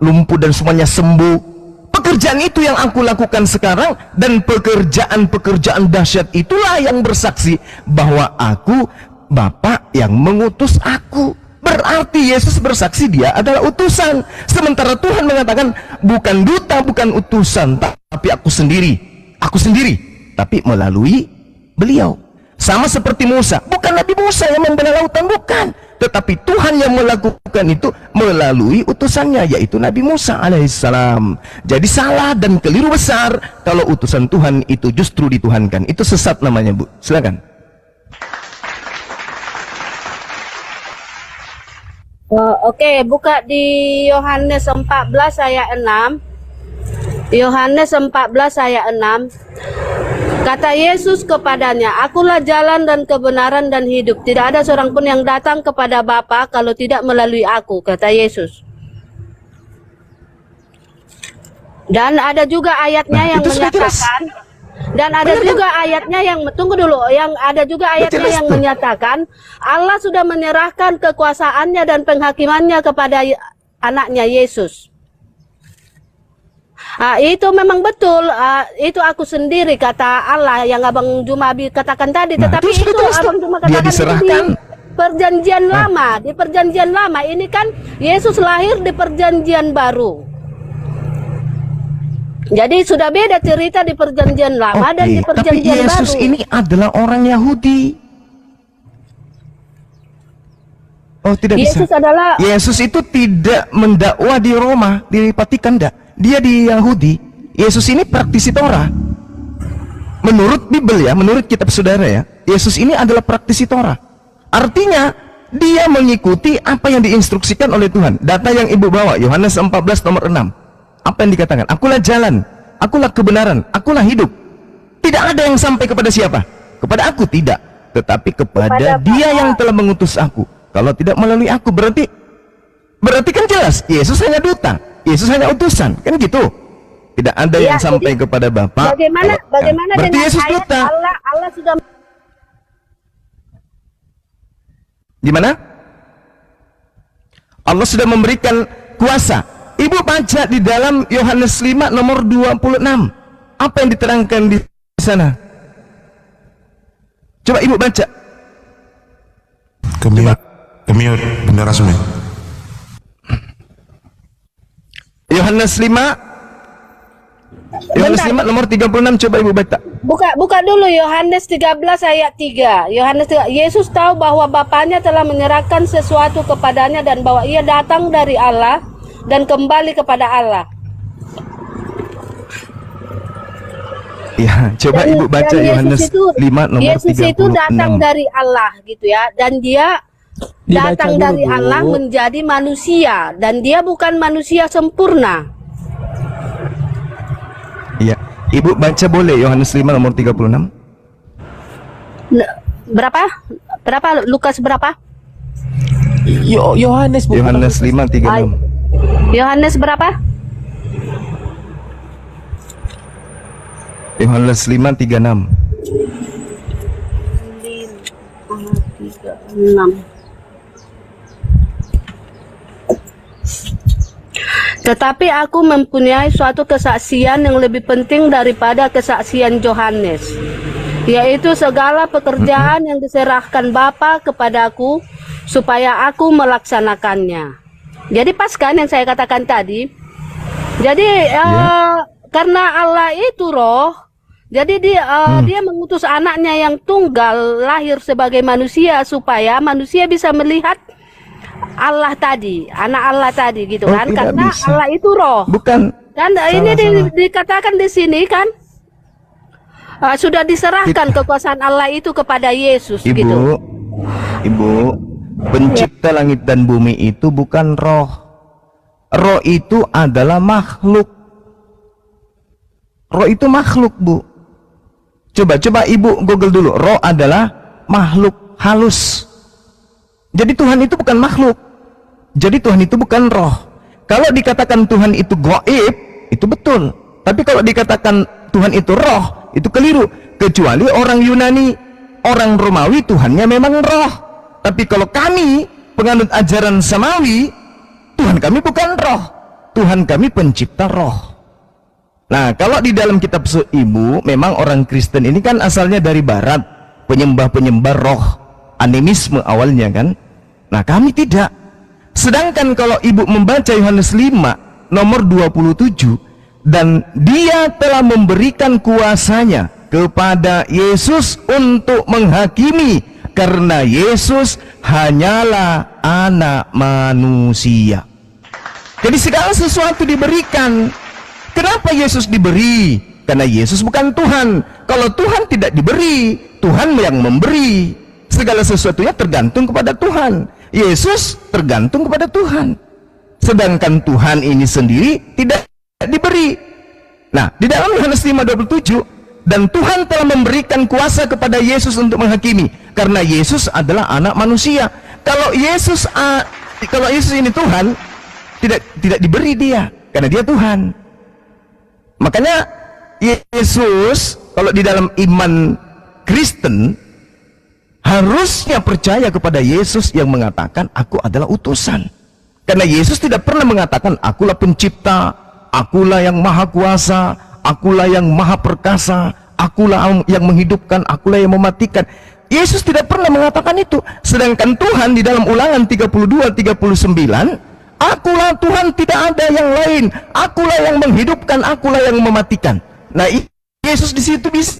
lumpuh dan semuanya sembuh. Pekerjaan itu yang aku lakukan sekarang, dan pekerjaan-pekerjaan dahsyat itulah yang bersaksi bahwa aku, Bapa yang mengutus aku. Berarti Yesus bersaksi dia adalah utusan. Sementara Tuhan mengatakan bukan duta, bukan utusan, tapi aku sendiri, tapi melalui beliau. Sama seperti Musa, bukan Nabi Musa yang membelah lautan, bukan, tetapi Tuhan yang melakukan itu melalui utusannya, yaitu Nabi Musa alaihissalam. Jadi salah dan keliru besar kalau utusan Tuhan itu justru dituhankan. Itu sesat namanya, Bu. Silakan. Oke, buka di Yohanes 14 ayat 6. Yohanes 14 ayat 6. Kata Yesus kepadanya, "Akulah jalan dan kebenaran dan hidup. Tidak ada seorang pun yang datang kepada Bapa kalau tidak melalui aku," kata Yesus. Dan ada juga ayatnya yang menyatakan, dan ada juga ayatnya yang, tunggu dulu, yang ada juga ayatnya yang menyatakan Allah sudah menyerahkan kekuasaannya dan penghakimannya kepada anaknya Yesus. Itu memang betul, itu aku sendiri kata Allah yang Abang Jumabi katakan tadi, tetapi itu Abang Juma katakan di perjanjian lama. Di perjanjian lama ini kan Yesus lahir di perjanjian baru. Jadi sudah beda cerita di perjanjian lama dan di perjanjian baru. Yesus ini adalah orang Yahudi. Oh, tidak Yesus bisa. Yesus itu tidak mendakwa di Roma, di Vatikan, enggak. Dia di Yahudi. Yesus ini praktisi Torah. Menurut Bible ya, menurut kitab saudara ya, Yesus ini adalah praktisi Torah. Artinya dia mengikuti apa yang diinstruksikan oleh Tuhan. Data yang ibu bawa, Yohanes 14 nomor 6. Apa yang dikatakan? Akulah jalan, akulah kebenaran, akulah hidup. Tidak ada yang sampai kepada siapa? Kepada aku tidak, tetapi kepada Dia yang telah mengutus aku. Kalau tidak melalui aku, berarti kan jelas Yesus hanya duta, Yesus hanya utusan, kan gitu. Tidak ada yang sampai kepada Bapa. Bagaimana berarti dengan Yesus ayat duta. Allah sudah Gimana? Allah sudah memberikan kuasa. Ibu baca di dalam Yohanes 5 nomor 26. Apa yang diterangkan di sana? Coba ibu baca. Kemiut bendera sungai. Yohanes 5 nomor 36, coba ibu baca. Buka dulu Yohanes 13 ayat 3. Yohanes 3, Yesus tahu bahwa Bapaknya telah menyerahkan sesuatu kepadanya dan bahwa ia datang dari Allah dan kembali kepada Allah. Ya, coba ibu baca Yohanes 5 nomor 36. Yesus itu datang dari Allah gitu ya, dan dia datang dari Allah menjadi manusia, dan dia bukan manusia sempurna. Iya, ibu baca boleh Yohanes 5 nomor 36. Berapa? Lukas berapa? Yohanes 5 36. Yohanes berapa? Yohanes 5 36. 36. Tetapi aku mempunyai suatu kesaksian yang lebih penting daripada kesaksian Yohanes, yaitu segala pekerjaan yang diserahkan Bapa kepadaku supaya aku melaksanakannya. Jadi pas kan yang saya katakan tadi. Jadi karena Allah itu roh, jadi dia mengutus anaknya yang tunggal lahir sebagai manusia supaya manusia bisa melihat Allah tadi, anak Allah tadi gitu kan, karena bisa. Allah itu roh. Bukan. Dan ini dikatakan di sini kan sudah diserahkan kekuasaan Allah itu kepada Yesus gitu. Ibu, pencipta langit dan bumi itu bukan roh. Roh itu adalah makhluk. Roh itu makhluk, Bu. Coba ibu Google dulu. Roh adalah makhluk halus. Jadi Tuhan itu bukan makhluk. Jadi Tuhan itu bukan roh. Kalau dikatakan Tuhan itu gaib, itu betul. Tapi kalau dikatakan Tuhan itu roh, itu keliru. Kecuali orang Yunani, orang Romawi, Tuhannya memang roh. Tapi kalau kami penganut ajaran samawi, Tuhan kami bukan roh. Tuhan kami pencipta roh. Nah, kalau di dalam kitab Ibu, memang orang Kristen ini kan asalnya dari barat, penyembah roh, animisme awalnya kan. Nah, kami tidak. Sedangkan kalau ibu membaca Yohanes 5 nomor 27, dan dia telah memberikan kuasanya kepada Yesus untuk menghakimi, karena Yesus hanyalah anak manusia. Jadi segala sesuatu diberikan. Kenapa Yesus diberi? Karena Yesus bukan Tuhan. Kalau Tuhan tidak diberi, Tuhan yang memberi. Segala sesuatunya tergantung kepada Tuhan. Yesus tergantung kepada Tuhan. Sedangkan Tuhan ini sendiri tidak diberi. Nah, di dalam Yohanes 5:27, dan Tuhan telah memberikan kuasa kepada Yesus untuk menghakimi, karena Yesus adalah anak manusia. Kalau Yesus ini Tuhan, tidak diberi dia, karena dia Tuhan. Makanya Yesus, kalau di dalam iman Kristen, harusnya percaya kepada Yesus yang mengatakan aku adalah utusan. Karena Yesus tidak pernah mengatakan akulah pencipta, akulah yang maha kuasa, akulah yang maha perkasa, akulah yang menghidupkan, akulah yang mematikan. Yesus tidak pernah mengatakan itu. Sedangkan Tuhan di dalam Ulangan 32:39, akulah Tuhan, tidak ada yang lain, akulah yang menghidupkan, akulah yang mematikan. Nah, Yesus di situ bisa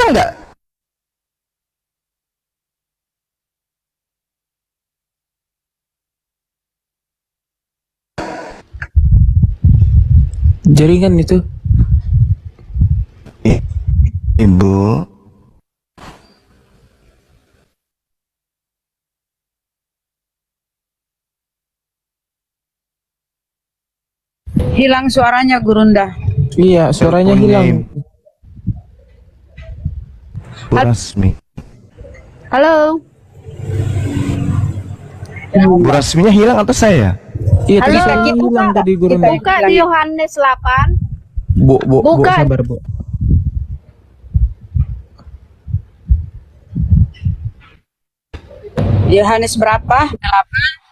enggak? Jaringan itu. Ibu. Hilang suaranya Gurunda. Iya, suaranya hilang. Bu Rasmi. Halo. Bu Rasminya hilang atau saya? Iya, tadi Halo, suaranya hilang tadi Gurunda. Buka di Yohanes 8. Bu, Bukan. sabar, Bu. Yohanes berapa? 8.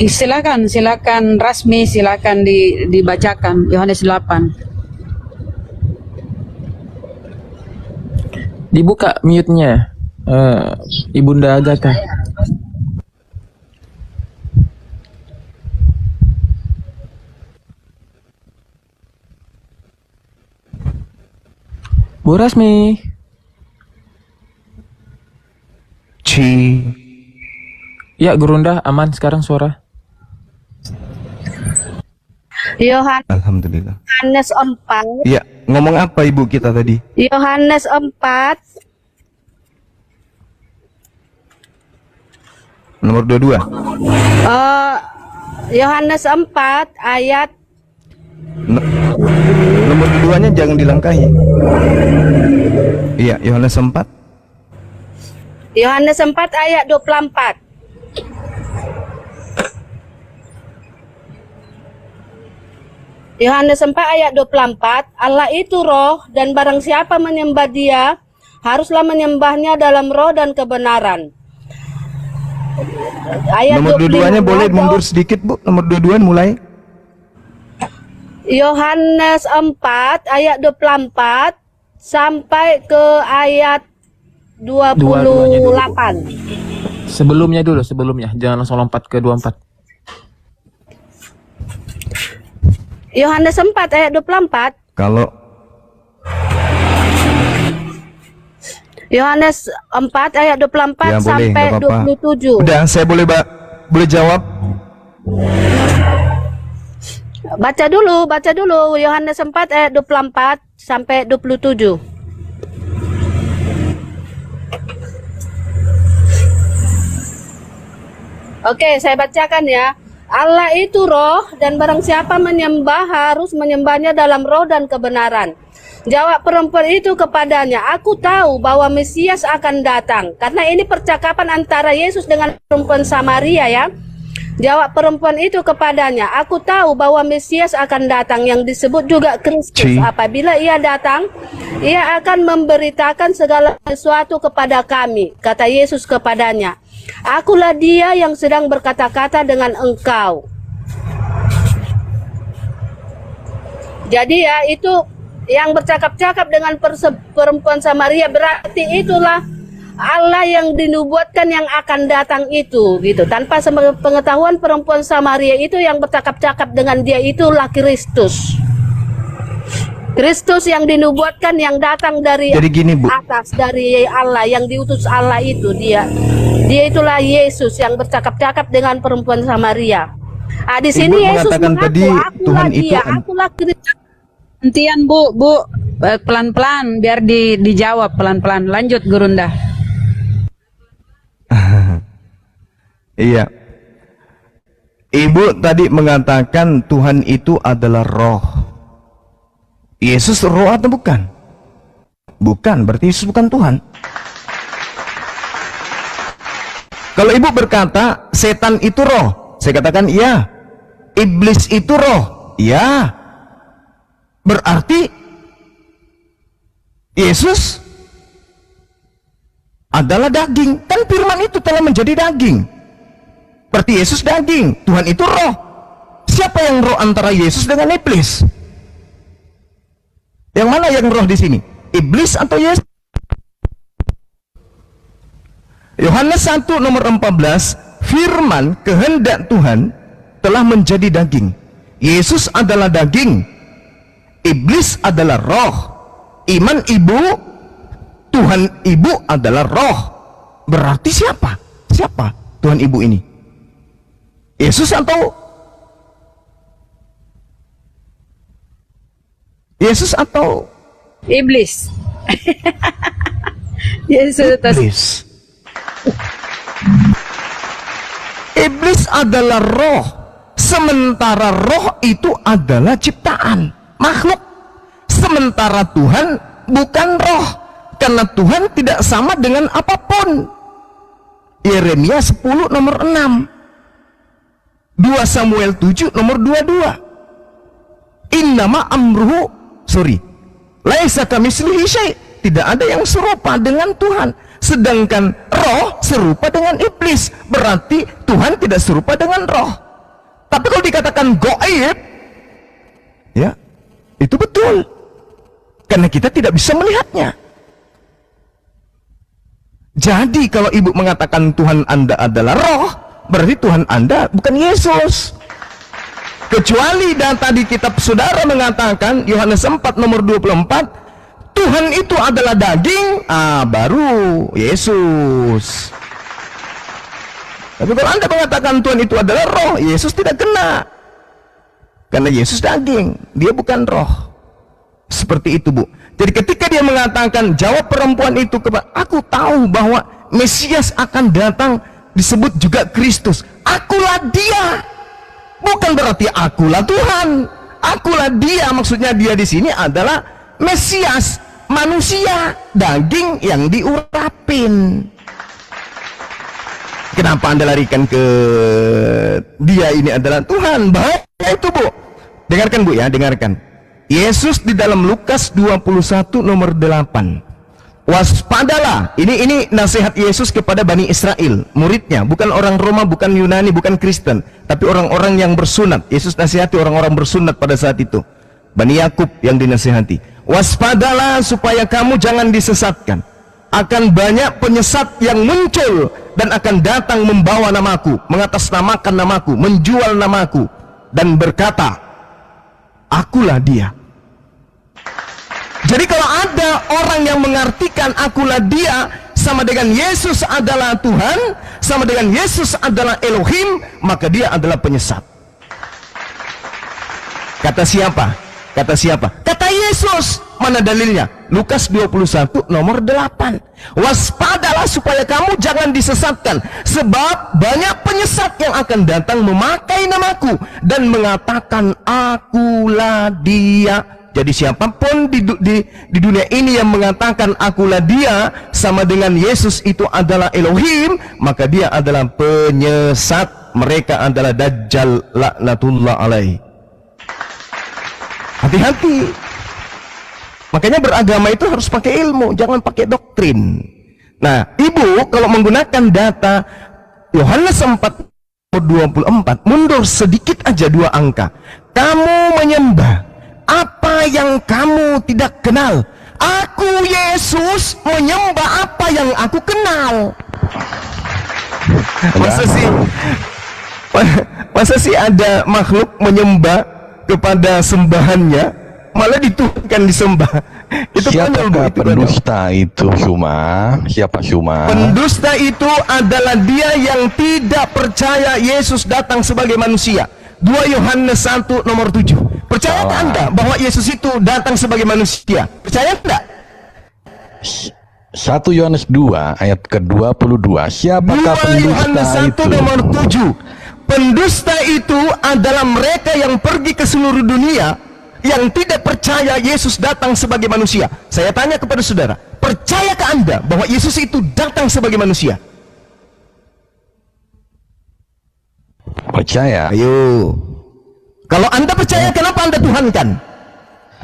Silakan Rasmi, silakan dibacakan Yohanes 8. Dibuka mute-nya, Ibunda Agatha. Bu Rasmi. Ya, Gurunda aman sekarang suara. Alhamdulillah. Yohanes 4. Iya, ngomong apa ibu kita tadi? Yohanes 4. Nomor 22. Yohanes 4 ayat Nomor 2-nya jangan dilangkahi. Iya, Yohanes 4. Yohanes 4 ayat 24. Yohanes 4 ayat 24, Allah itu roh, dan barang siapa menyembah dia, haruslah menyembahnya dalam roh dan kebenaran. Ayat Nomor 22-nya boleh mundur sedikit, Bu. Nomor 22 mulai. Yohanes 4 ayat 24 sampai ke ayat 28. Sebelumnya dulu, jangan langsung lompat ke 24. Yohanes 4 ayat 24. Kalau Yohanes 4 ayat 24 ya, sampai boleh, 27. Udah, saya boleh jawab. Baca dulu Yohanes 4 ayat 24 sampai 27. Oke, saya bacakan ya. Allah itu roh, dan barang siapa menyembah harus menyembahnya dalam roh dan kebenaran. Jawab perempuan itu kepadanya, aku tahu bahwa Mesias akan datang. Karena ini percakapan antara Yesus dengan perempuan Samaria ya. Jawab perempuan itu kepadanya, aku tahu bahwa Mesias akan datang yang disebut juga Kristus. Apabila ia datang, ia akan memberitakan segala sesuatu kepada kami. Kata Yesus kepadanya, akulah dia yang sedang berkata-kata dengan engkau. Jadi ya itu yang bercakap-cakap dengan perempuan Samaria, berarti itulah Allah yang dinubuatkan yang akan datang itu, gitu. Tanpa pengetahuan perempuan Samaria itu yang bercakap-cakap dengan dia itulah Kristus. Kristus yang dinubuatkan yang datang dari atas, dari Allah, yang diutus Allah itu dia itulah Yesus yang bercakap-cakap dengan perempuan Samaria. Di sini Yesus mengaku, akulah dia, akulah Kristus. Hentian Bu, pelan-pelan biar dijawab pelan-pelan. Lanjut Gurunda. Iya. Ibu tadi mengatakan Tuhan itu adalah roh. Yesus roh atau bukan? Bukan, berarti Yesus bukan Tuhan. Kalau ibu berkata setan itu roh, saya katakan iya. Iblis itu roh, iya. Berarti Yesus adalah daging. Kan firman itu telah menjadi daging. Berarti Yesus daging, Tuhan itu roh. Siapa yang roh antara Yesus dengan iblis? Yang mana yang roh di sini? Iblis atau Yesus? Yohanes 1 nomor 14, firman kehendak Tuhan telah menjadi daging. Yesus adalah daging, iblis adalah roh. Iman ibu, Tuhan ibu adalah roh. Berarti siapa? Siapa Tuhan ibu ini? Yesus atau iblis? Yesus. Iblis adalah roh, sementara roh itu adalah ciptaan makhluk. Sementara Tuhan bukan roh, karena Tuhan tidak sama dengan apapun. Yeremia 10 nomor 6, 2 Samuel 7 nomor 22. Innama amruhu, laisa kamitslihi syai'. Tidak ada yang serupa dengan Tuhan. Sedangkan roh serupa dengan iblis, berarti Tuhan tidak serupa dengan roh. Tapi kalau dikatakan gaib, ya itu betul, karena kita tidak bisa melihatnya. Jadi kalau ibu mengatakan Tuhan Anda adalah roh, berarti Tuhan Anda bukan Yesus. Kecuali data di kitab saudara mengatakan Yohanes 4 nomor 24, Tuhan itu adalah daging, baru Yesus. Tapi kalau Anda mengatakan Tuhan itu adalah roh, Yesus tidak kena, karena Yesus daging, dia bukan roh. Seperti itu, Bu. Jadi ketika dia mengatakan, jawab perempuan itu kepada, aku tahu bahwa Mesias akan datang, disebut juga Kristus. Akulah dia. Bukan berarti akulah Tuhan. Akulah dia, maksudnya dia di sini adalah Mesias, manusia, daging yang diurapin. Kenapa Anda larikan ke dia ini adalah Tuhan? Bahaya itu, Bu. Dengarkan, Bu, ya, dengarkan. Yesus di dalam Lukas 21 nomor 8. Waspadalah. Ini nasihat Yesus kepada Bani Israel, muridnya, bukan orang Roma, bukan Yunani, bukan Kristen, tapi orang-orang yang bersunat. Yesus nasihati orang-orang bersunat pada saat itu. Bani Yakub yang dinasihati. Waspadalah supaya kamu jangan disesatkan. Akan banyak penyesat yang muncul dan akan datang membawa namaku, mengatasnamakan namaku, menjual namaku, dan berkata, akulah dia. Jadi kalau ada orang yang mengartikan akulah dia sama dengan Yesus adalah Tuhan, sama dengan Yesus adalah Elohim, maka dia adalah penyesat. Kata siapa? Kata siapa? Kata Yesus. Mana dalilnya? Lukas 21 nomor 8. Waspadalah supaya kamu jangan disesatkan, sebab banyak penyesat yang akan datang memakai namaku dan mengatakan akulah dia. Jadi siapapun di dunia ini yang mengatakan akulah dia sama dengan Yesus itu adalah Elohim, maka dia adalah penyesat. mereka adalah Dajjal laknatullah alaih. Hati-hati. Makanya beragama itu harus pakai ilmu, jangan pakai doktrin. Nah, ibu kalau menggunakan data Yohanes 4:24, mundur sedikit aja 2 angka. Kamu menyembah apa yang kamu tidak kenal. Aku Yesus menyembah apa yang aku kenal. Masa sih ada makhluk menyembah kepada sembahannya malah dituhankan disembah? Itu siapakah pendusta itu Syuma? Siapa Syuma? Pendusta itu adalah dia yang tidak percaya Yesus datang sebagai manusia. 2 Yohanes 1 nomor 7. Percayakah Anda bahwa Yesus itu datang sebagai manusia? Percaya enggak? 1 Yohanes 2 ayat ke-22. Siapakah pendusta itu? 2 Yohanes 1 nomor 7. Pendusta itu adalah mereka yang pergi ke seluruh dunia yang tidak percaya Yesus datang sebagai manusia. Saya tanya kepada saudara, percayakah Anda bahwa Yesus itu datang sebagai manusia? Percaya. Ayo. Kalau Anda percaya, kenapa Anda tuhankan?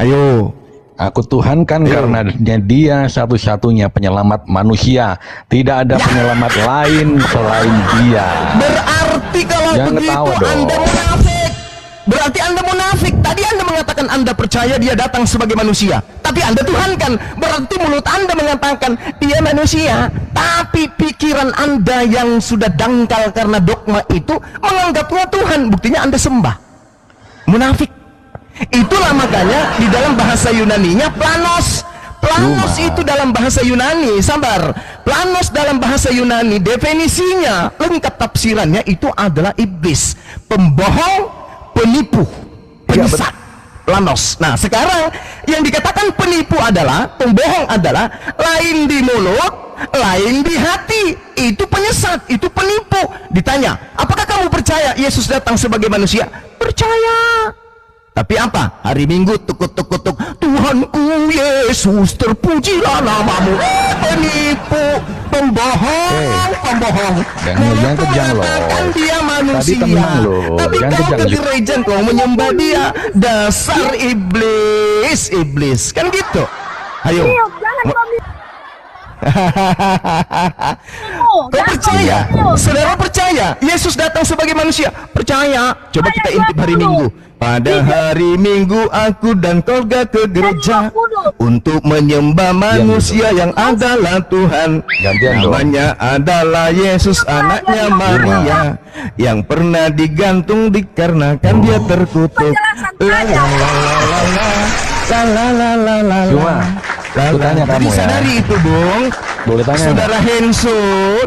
Ayo. Aku tuhankan karena dia satu-satunya penyelamat manusia. Tidak ada penyelamat lain selain dia. Berarti kalau begitu Anda munafik. Berarti Anda munafik. Tadi Anda mengatakan Anda percaya dia datang sebagai manusia, tapi Anda tuhankan. Berarti mulut Anda mengatakan dia manusia, tapi pikiran Anda yang sudah dangkal karena dogma itu menganggapnya Tuhan. Buktinya Anda sembah. Munafik. Itulah makanya di dalam bahasa Yunaninya planos. Planos itu dalam bahasa Yunani, sabar. Planos dalam bahasa Yunani definisinya lengkap tafsirannya itu adalah iblis, pembohong, penipu, penyesat. Planos. Nah, sekarang yang dikatakan penipu adalah, pembohong adalah lain di mulut, lain di hati. Itu penyesat, itu penipu. Ditanya, apakah kamu percaya Yesus datang sebagai manusia? Percaya. Tapi apa? Hari Minggu tukuk-tukuk-tuk, Tuhanku Yesus terpujilah namamu. Penipu, pembohong, pembohong. Jangan kejang loh. Dia manusia. Tadi tenang loh. Tapi kau ke gereja kau menyembah dia. Dasar iblis, iblis. Kan gitu. Ayo. Kau percaya? Saudara percaya Yesus datang sebagai manusia? Percaya. Coba kita intip hari Minggu. Pada hari Minggu aku dan keluarga ke gereja untuk menyembah manusia yang adalah Tuhan. Namanya adalah Yesus, anaknya Maria, yang pernah digantung dikarenakan dia terkutuk. Cuma aku tanya kamu ya. Sadari itu, Bung. Boleh tanya,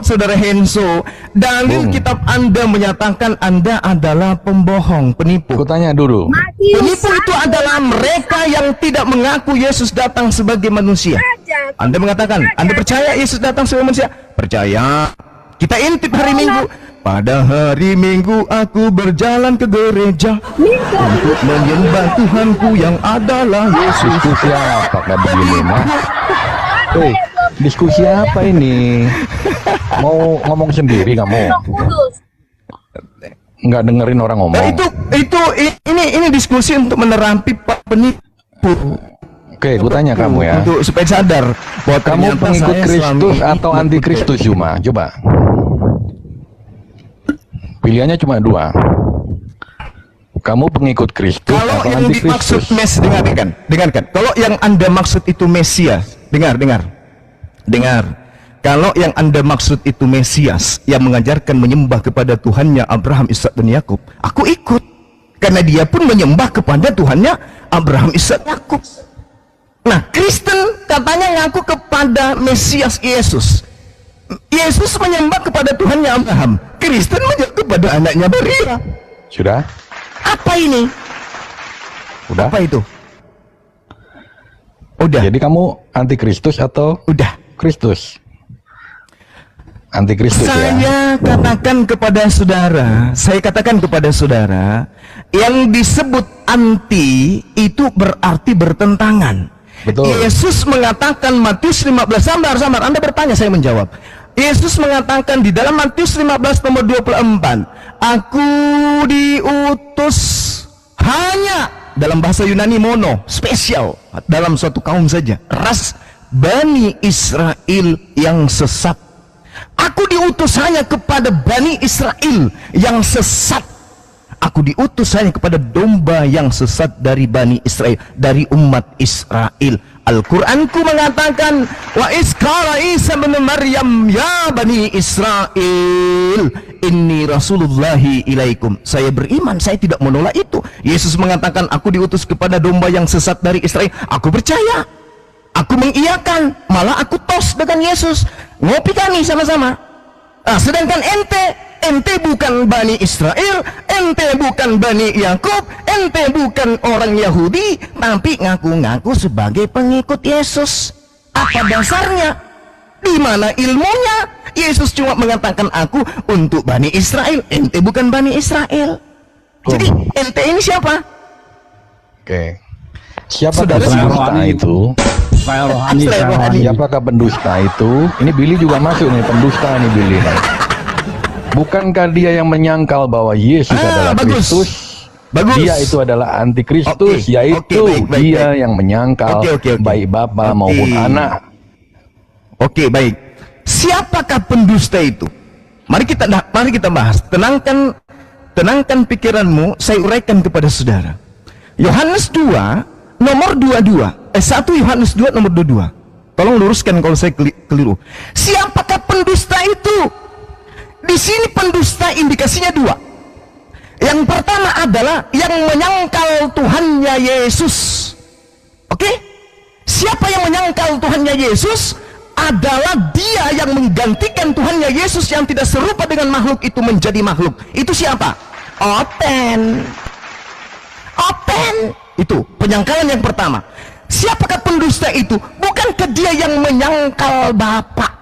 Saudara Henso, dalil kitab Anda menyatakan Anda adalah pembohong, penipu. Aku tanya dulu. Penipu itu adalah mereka yang tidak mengaku Yesus datang sebagai manusia. Anda mengatakan, Anda percaya Yesus datang sebagai manusia? Percaya. Kita intip hari Minggu. Pada hari Minggu aku berjalan ke gereja untuk menyembah Tuhanku yang adalah Yesus. Diskusi apa kayak begini, mah? Diskusi apa ini? Mau ngomong sendiri kamu? Nggak dengerin orang ngomong. Ini diskusi untuk menerapi penipu. Oke, gue tanya kamu ya. Untuk supaya sadar bahwa kamu pengikut Kristus atau anti Kristus, Cuma? Coba. Pilihannya cuma 2. Kamu pengikut Kristus atau anti Kristus? Kalau yang dimaksud dengarkan. Kalau yang Anda maksud itu Mesias, dengar. Kalau yang Anda maksud itu Mesias yang mengajarkan menyembah kepada Tuhannya Abraham, Ishak dan Yakub, aku ikut. Karena dia pun menyembah kepada Tuhannya Abraham, Ishak, Yakub. Nah, Kristen katanya ngaku kepada Mesias Yesus. Yesus menyembah kepada Tuhannya Abraham. Kristen menyembah kepada anaknya Maria. Sudah? Apa ini? Udah? Apa itu? Udah. Jadi kamu anti Kristus atau? Udah. Kristus. Anti Kristus ya. Saya katakan kepada saudara, yang disebut anti itu berarti bertentangan. Betul. Yesus mengatakan Matius 15, samar, Anda bertanya, saya menjawab. Yesus mengatakan di dalam Matius 15 nomor 24, Aku diutus hanya dalam bahasa Yunani mono, spesial dalam suatu kaum saja, ras Bani Israel yang sesat. Aku diutus hanya kepada Bani Israel yang sesat. Aku diutus hanya kepada domba yang sesat dari Bani Israel, dari umat Israel. Al-Quranku mengatakan, wa iskara Isa bin Maryam ya Bani Israel inni rasulullahi ilaikum. Saya beriman, saya tidak menolak itu. Yesus mengatakan, aku diutus kepada domba yang sesat dari Israel. Aku percaya, aku mengiyakan, malah aku tos dengan Yesus. Ngopi kami sama-sama. Sedangkan ente bukan Bani Israel, ente bukan Bani Yakub, ente bukan orang Yahudi, tapi ngaku-ngaku sebagai pengikut Yesus. Apa dasarnya? Di mana ilmunya? Yesus cuma mengatakan aku untuk Bani Israel, ente bukan Bani Israel. Jadi ente ini siapa? Oke. Siapa pendusta itu? Siapakah pendusta itu? Ini Billy juga masuk nih, pendusta nih Billy. Bukankah dia yang menyangkal bahwa Yesus adalah Kristus? Dia itu adalah antikristus, yaitu dia yang menyangkal baik Bapa maupun Anak. Oke, baik. Siapakah pendusta itu? Mari kita bahas. Tenangkan pikiranmu, saya uraikan kepada saudara. Yohanes 2 nomor 22. 1 Yohanes 2 nomor 22. Tolong luruskan kalau saya keliru. Siapakah pendusta itu? Di sini pendusta indikasinya dua. Yang pertama adalah yang menyangkal Tuhannya Yesus. Oke? Siapa yang menyangkal Tuhannya Yesus? Adalah dia yang menggantikan Tuhannya Yesus yang tidak serupa dengan makhluk itu menjadi makhluk. Itu siapa? Oten. Itu penyangkalan yang pertama. Siapakah pendusta itu? Bukankah dia yang menyangkal Bapa?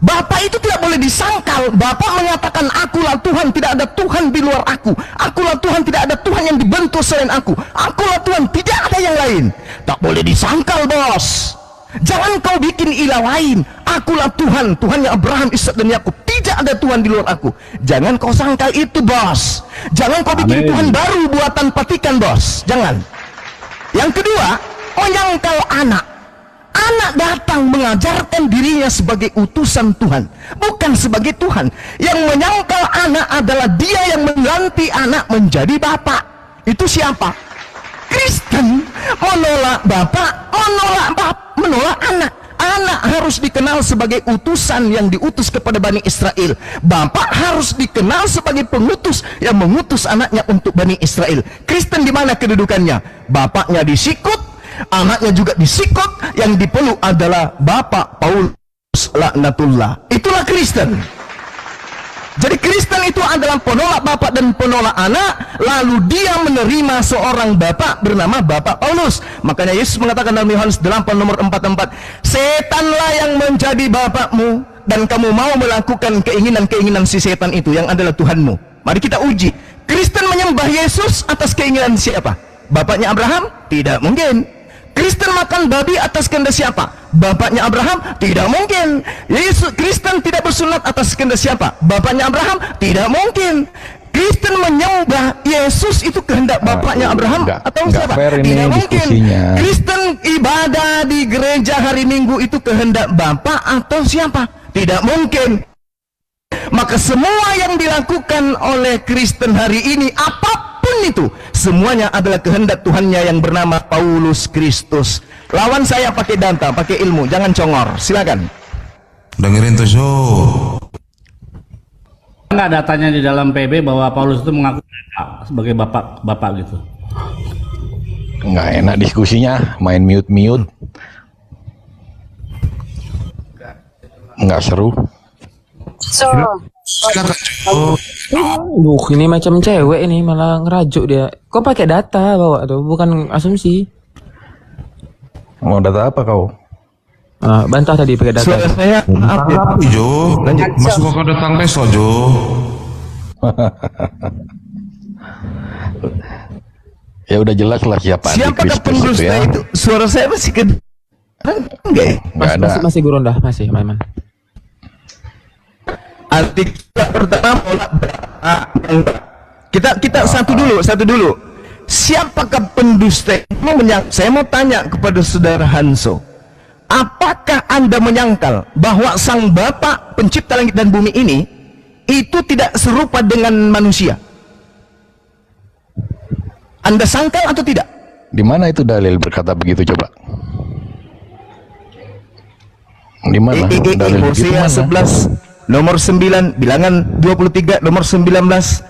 Bapa itu tidak boleh disangkal. Bapa mengatakan, akulah Tuhan, tidak ada Tuhan di luar aku. Akulah Tuhan, tidak ada Tuhan yang dibentuk selain aku. Akulah Tuhan, tidak ada yang lain. Tak boleh disangkal, bos. Jangan kau bikin ilah lain. Akulah Tuhan, Tuhannya Abraham, Ishak dan Yakub. Tidak ada Tuhan di luar aku. Jangan kau sangkal itu, bos. Jangan kau bikin Tuhan baru buatan patikan, bos. Jangan. Yang kedua, menyangkal anak. Anak datang mengajarkan dirinya sebagai utusan Tuhan, bukan sebagai Tuhan. Yang menyangkal anak adalah dia yang mengganti anak menjadi bapak. Itu siapa? Kristen. Menolak bapak, menolak anak. Anak harus dikenal sebagai utusan yang diutus kepada Bani Israel. Bapak harus dikenal sebagai pengutus yang mengutus anaknya untuk Bani Israel. Kristen di mana kedudukannya? Bapaknya disikut, anaknya juga disikut, yang dipeluk adalah Bapak Paulus laknatullah. Itulah Kristen. Jadi Kristen itu adalah penolak bapak dan penolak anak, lalu dia menerima seorang bapak bernama Bapak Paulus. Makanya Yesus mengatakan dalam Yohanes 8 nomor 44, setanlah yang menjadi bapakmu dan kamu mau melakukan keinginan-keinginan si setan itu yang adalah Tuhanmu. Mari kita uji. Kristen menyembah Yesus atas keinginan siapa? Bapaknya Abraham? Tidak mungkin. Kristen makan babi atas kehendak siapa? Bapaknya Abraham? Tidak mungkin. Yesus Kristen tidak bersunat atas kehendak siapa? Bapaknya Abraham? Tidak mungkin. Kristen menyembah Yesus itu kehendak bapaknya Abraham atau siapa? Tidak mungkin. Kristen ibadah di gereja hari Minggu itu kehendak bapak atau siapa? Tidak mungkin. Maka semua yang dilakukan oleh Kristen hari ini, apapun itu, semuanya adalah kehendak Tuhannya yang bernama Paulus Kristus. Lawan saya pakai data, pakai ilmu, jangan congor. Silakan. Dengerin tuh show. Enggak datanya di dalam PB bahwa Paulus itu mengaku sebagai bapak gitu. Nggak enak diskusinya, main mute. Nggak seru. Ini macam cewek ini malah ngerajuk dia. Kok pakai data bawa tuh, bukan asumsi. Mau data apa kau? Bantah tadi pakai data. Suara saya apa Jo? Lanjut. Masuk kau datang besok Jo. Ya udah jelas lah siapa pendusta itu. Suara saya masih enggak ada. Masih Guronda, masih Maiman. Artikel pertama Kita satu dulu. Siapakah pendusta? Saya mau tanya kepada saudara Hanso, apakah Anda menyangkal bahwa Sang Bapa pencipta langit dan bumi ini itu tidak serupa dengan manusia? Anda sangkal atau tidak? Di mana itu dalil berkata begitu coba? Di mana dalil begitu? Hosea 11 nomor 9, Bilangan 23 nomor 19,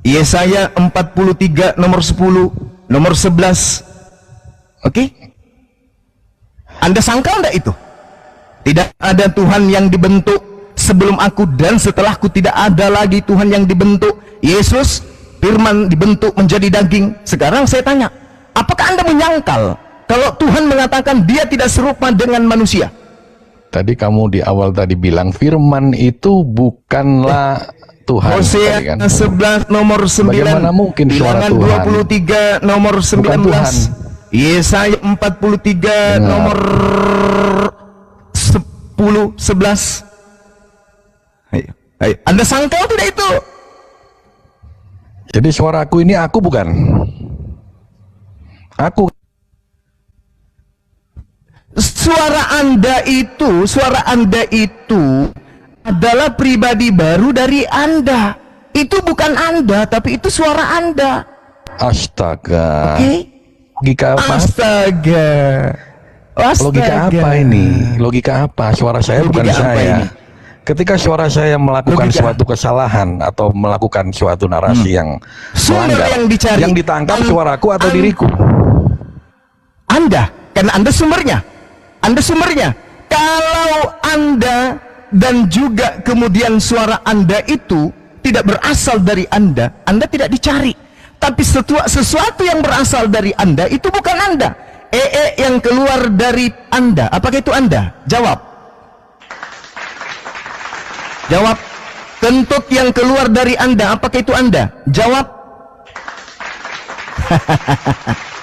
Yesaya 43 nomor 10, nomor 11. Oke? Anda sangkal enggak itu? Tidak ada Tuhan yang dibentuk sebelum aku dan setelahku, tidak ada lagi Tuhan yang dibentuk. Yesus, firman dibentuk menjadi daging. Sekarang saya tanya, apakah Anda menyangkal kalau Tuhan mengatakan dia tidak serupa dengan manusia? Tadi kamu di awal tadi bilang firman itu bukanlah Tuhan. Hosea kan? 11 nomor 9, bagaimana mungkin suara Bilangan Tuhan? 23 nomor 19, Yesaya 43 nomor 10, 11. Ayo. Anda sangkal tidak itu? Jadi suaraku ini aku bukan? Aku. Suara Anda itu adalah pribadi baru dari Anda. Itu bukan Anda, tapi itu suara Anda. Astaga. Oke? Logika apa? Astaga. Logika apa ini? Logika apa? Suara saya bukan saya. Ketika suara saya melakukan suatu kesalahan atau melakukan suatu narasi yang melanggar, yang ditangkap suaraku atau diriku? Anda, karena Anda sumbernya. Kalau Anda dan juga kemudian suara Anda itu tidak berasal dari Anda tidak dicari. Tapi sesuatu yang berasal dari Anda itu bukan Anda. Yang keluar dari Anda, apakah itu Anda? Jawab. Kentut yang keluar dari Anda, apakah itu Anda? Jawab.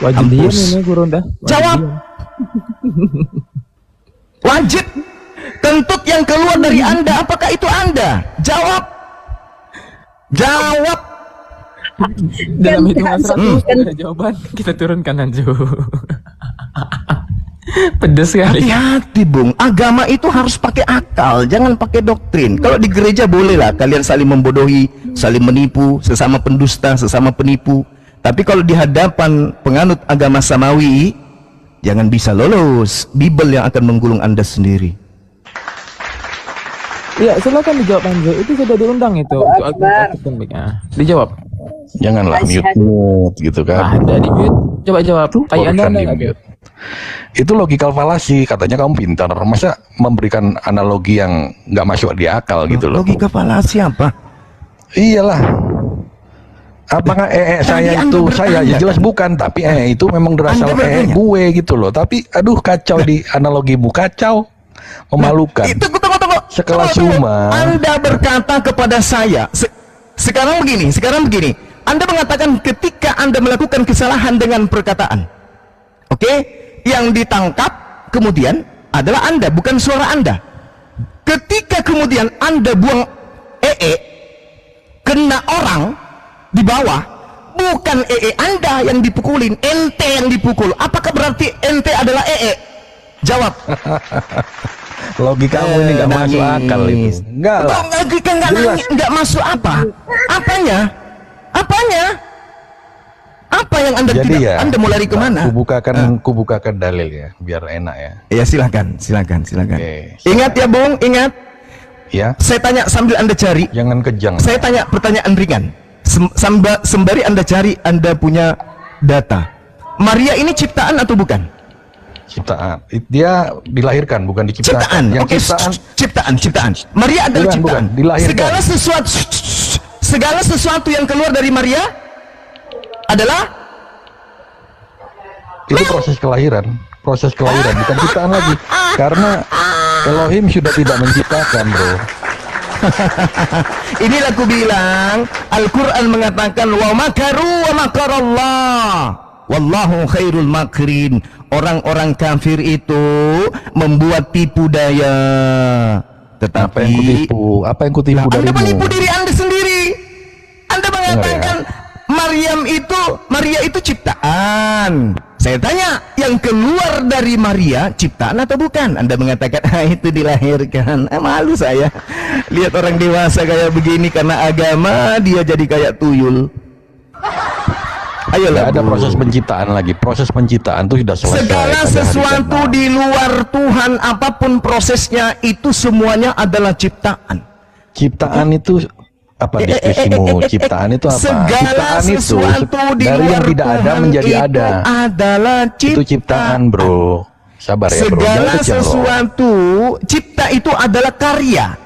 Wajib diam ini Gurunda. Jawab. Wajib. Kentut yang keluar dari Anda, apakah itu Anda? Jawab. Dalam hitungan 100 ada jawaban, kita turunkan Anju. Pedes sekali. Hati-hati Bung, agama itu harus pakai akal, jangan pakai doktrin. Kalau di gereja bolehlah kalian saling membodohi, saling menipu, sesama pendusta, sesama penipu. Tapi kalau di hadapan penganut agama samawi, jangan bisa lolos. Bible yang akan menggulung Anda sendiri. Iya, silakan dijawab Anjo. Itu sudah diundang itu. Dijawab. Janganlah mute gitu kan. Ada di mute. Coba jawab. Anda di mute. Itu logikal falasi. Katanya kamu pintar. Masa memberikan analogi yang nggak masuk di akal gitu loh. Logika falasi apa? Iyalah. Apakah saya itu saya ya jelas bukan, tapi itu memang berasal gue gitu loh. Tapi aduh kacau di analogimu, kacau, memalukan. Itu tunggu. Sekelas Uma. Anda berkata kepada saya, sekarang begini. Anda mengatakan ketika Anda melakukan kesalahan dengan perkataan, oke? Yang ditangkap kemudian adalah Anda, bukan suara Anda. Ketika kemudian Anda buang kena orang di bawah, bukan Anda yang dipukulin, ente yang dipukul. Apakah berarti ente adalah Jawab. Logikamu ini nggak masuk akal itu. Enggak lah. Logika nggak masuk apa? Apanya? Apa yang Anda jadi tidak? Ya, Anda mau lari kemana? Kubukakan dalil ya, biar enak ya. Ya silakan. Oke, ingat ya Bung, ingat. Ya. Saya tanya sambil Anda cari. Jangan kejang. Saya tanya pertanyaan ringan. Sembari Anda cari, Anda punya data. Maria ini ciptaan atau bukan? Ciptaan. Dia dilahirkan, bukan diciptakan. Ciptaan. Maria adalah ciptaan. Dilahirkan. Segala sesuatu yang keluar dari Maria adalah itu proses kelahiran, bukan ciptaan lagi. Karena Elohim sudah tidak menciptakan, bro. Inilah aku bilang, Al-Quran mengatakan wa makaru wa makarallah wallahu khairul makirin. Orang-orang kafir itu membuat tipu daya. Tetapi apa yang kutipu darimu? Anda menipu diri Anda sendiri. mengatakan Maria itu ciptaan. Saya tanya, yang keluar dari Maria ciptaan atau bukan? Anda mengatakan itu dilahirkan. Malu saya lihat orang dewasa kayak begini karena agama dia jadi kayak tuyul. Ayolah, ada proses penciptaan lagi. Proses penciptaan itu sudah selesai. Segala sesuatu di luar Tuhan, apapun prosesnya, itu semuanya adalah ciptaan. Ciptaan itu apa diskusimu? Ciptaan itu apa? Segala Ciptaan sesuatu itu di dari luar yang tidak ada Tuhan menjadi itu ada. Adalah Itu ciptaan, bro. Sabar ya, bro. Segala sesuatu, cipta itu adalah karya.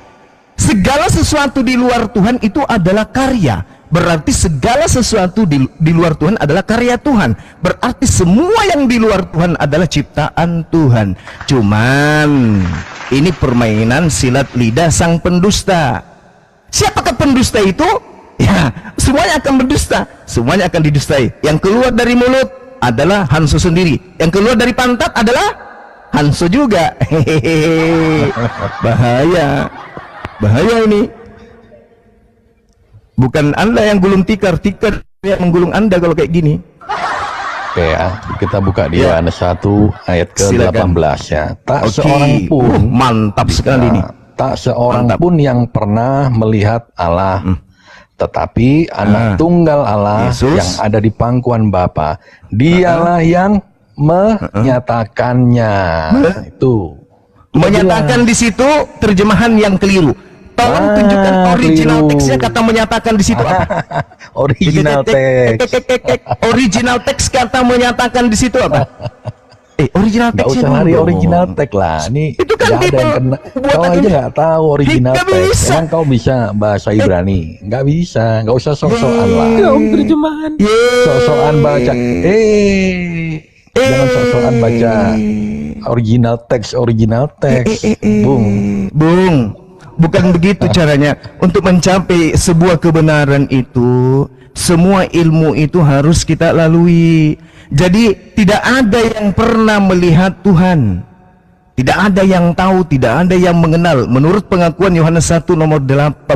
Segala sesuatu di luar Tuhan itu adalah karya. Berarti segala sesuatu di luar Tuhan adalah karya Tuhan. Berarti semua yang di luar Tuhan adalah ciptaan Tuhan. Cuman ini permainan silat lidah sang pendusta. Siapakah pendusta itu? Ya, semuanya akan berdusta. Semuanya akan didustai. Yang keluar dari mulut adalah Hanso sendiri. Yang keluar dari pantat adalah Hanso juga. Hehehe. Bahaya. Bahaya ini. Bukan Anda yang gulung tikar yang menggulung Anda kalau kayak gini. Oke ya, kita buka di Yohanes 1 ayat ke-18 ya. Tak seorang pun mantap sekali ini. Tak seorang pun yang pernah melihat Allah. Tetapi anak tunggal Allah Yesus yang ada di pangkuan Bapa, dialah yang menyatakannya. Itu. Menyatakan di situ terjemahan yang keliru. Tolong tunjukkan original teksnya, kata menyatakan di situ apa? Original teks. Original teks kata menyatakan di situ apa? Original Nggak teksnya usah lari dulu. original teks lah. Ini Itu kan nggak ada yang kena. Kau aja nggak tahu original Nggak teks. bisa. Emang kau bisa bahasa Ibrani? Nggak bisa. Nggak usah sok-sokan lah. Terjemahan. Sok-sokan baca. Jangan sok-sokan baca original teks. Bung. Bukan begitu caranya. Untuk mencapai sebuah kebenaran itu, semua ilmu itu harus kita lalui. Jadi tidak ada yang pernah melihat Tuhan. Tidak ada yang tahu, tidak ada yang mengenal. Menurut pengakuan Yohanes 1 nomor 18.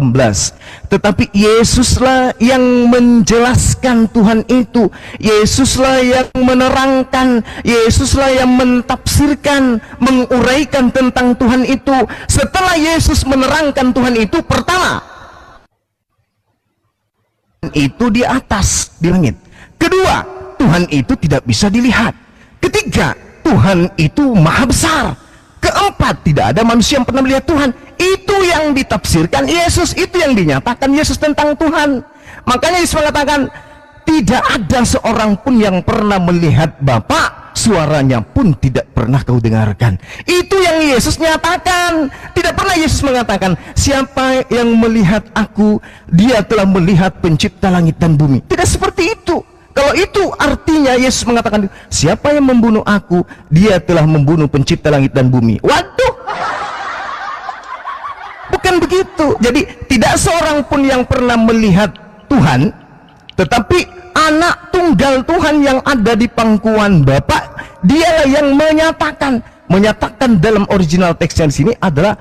Tetapi Yesuslah yang menjelaskan Tuhan itu. Yesuslah yang menerangkan. Yesuslah yang mentafsirkan, menguraikan tentang Tuhan itu. Setelah Yesus menerangkan Tuhan itu, pertama, itu di atas, di langit. Kedua, Tuhan itu tidak bisa dilihat. Ketiga, Tuhan itu maha besar. Keempat, tidak ada manusia yang pernah melihat Tuhan. Itu yang ditafsirkan Yesus, itu yang dinyatakan Yesus tentang Tuhan. Makanya Yesus mengatakan, tidak ada seorang pun yang pernah melihat Bapa, suaranya pun tidak pernah kau dengarkan. Itu yang Yesus nyatakan. Tidak pernah Yesus mengatakan, siapa yang melihat aku, dia telah melihat pencipta langit dan bumi. Tidak seperti itu. Kalau itu artinya Yesus mengatakan, siapa yang membunuh aku, dia telah membunuh pencipta langit dan bumi. Waduh, bukan begitu. Jadi tidak seorang pun yang pernah melihat Tuhan, tetapi anak tunggal Tuhan yang ada di pangkuan Bapa, dialah yang menyatakan dalam original teksnya di sini adalah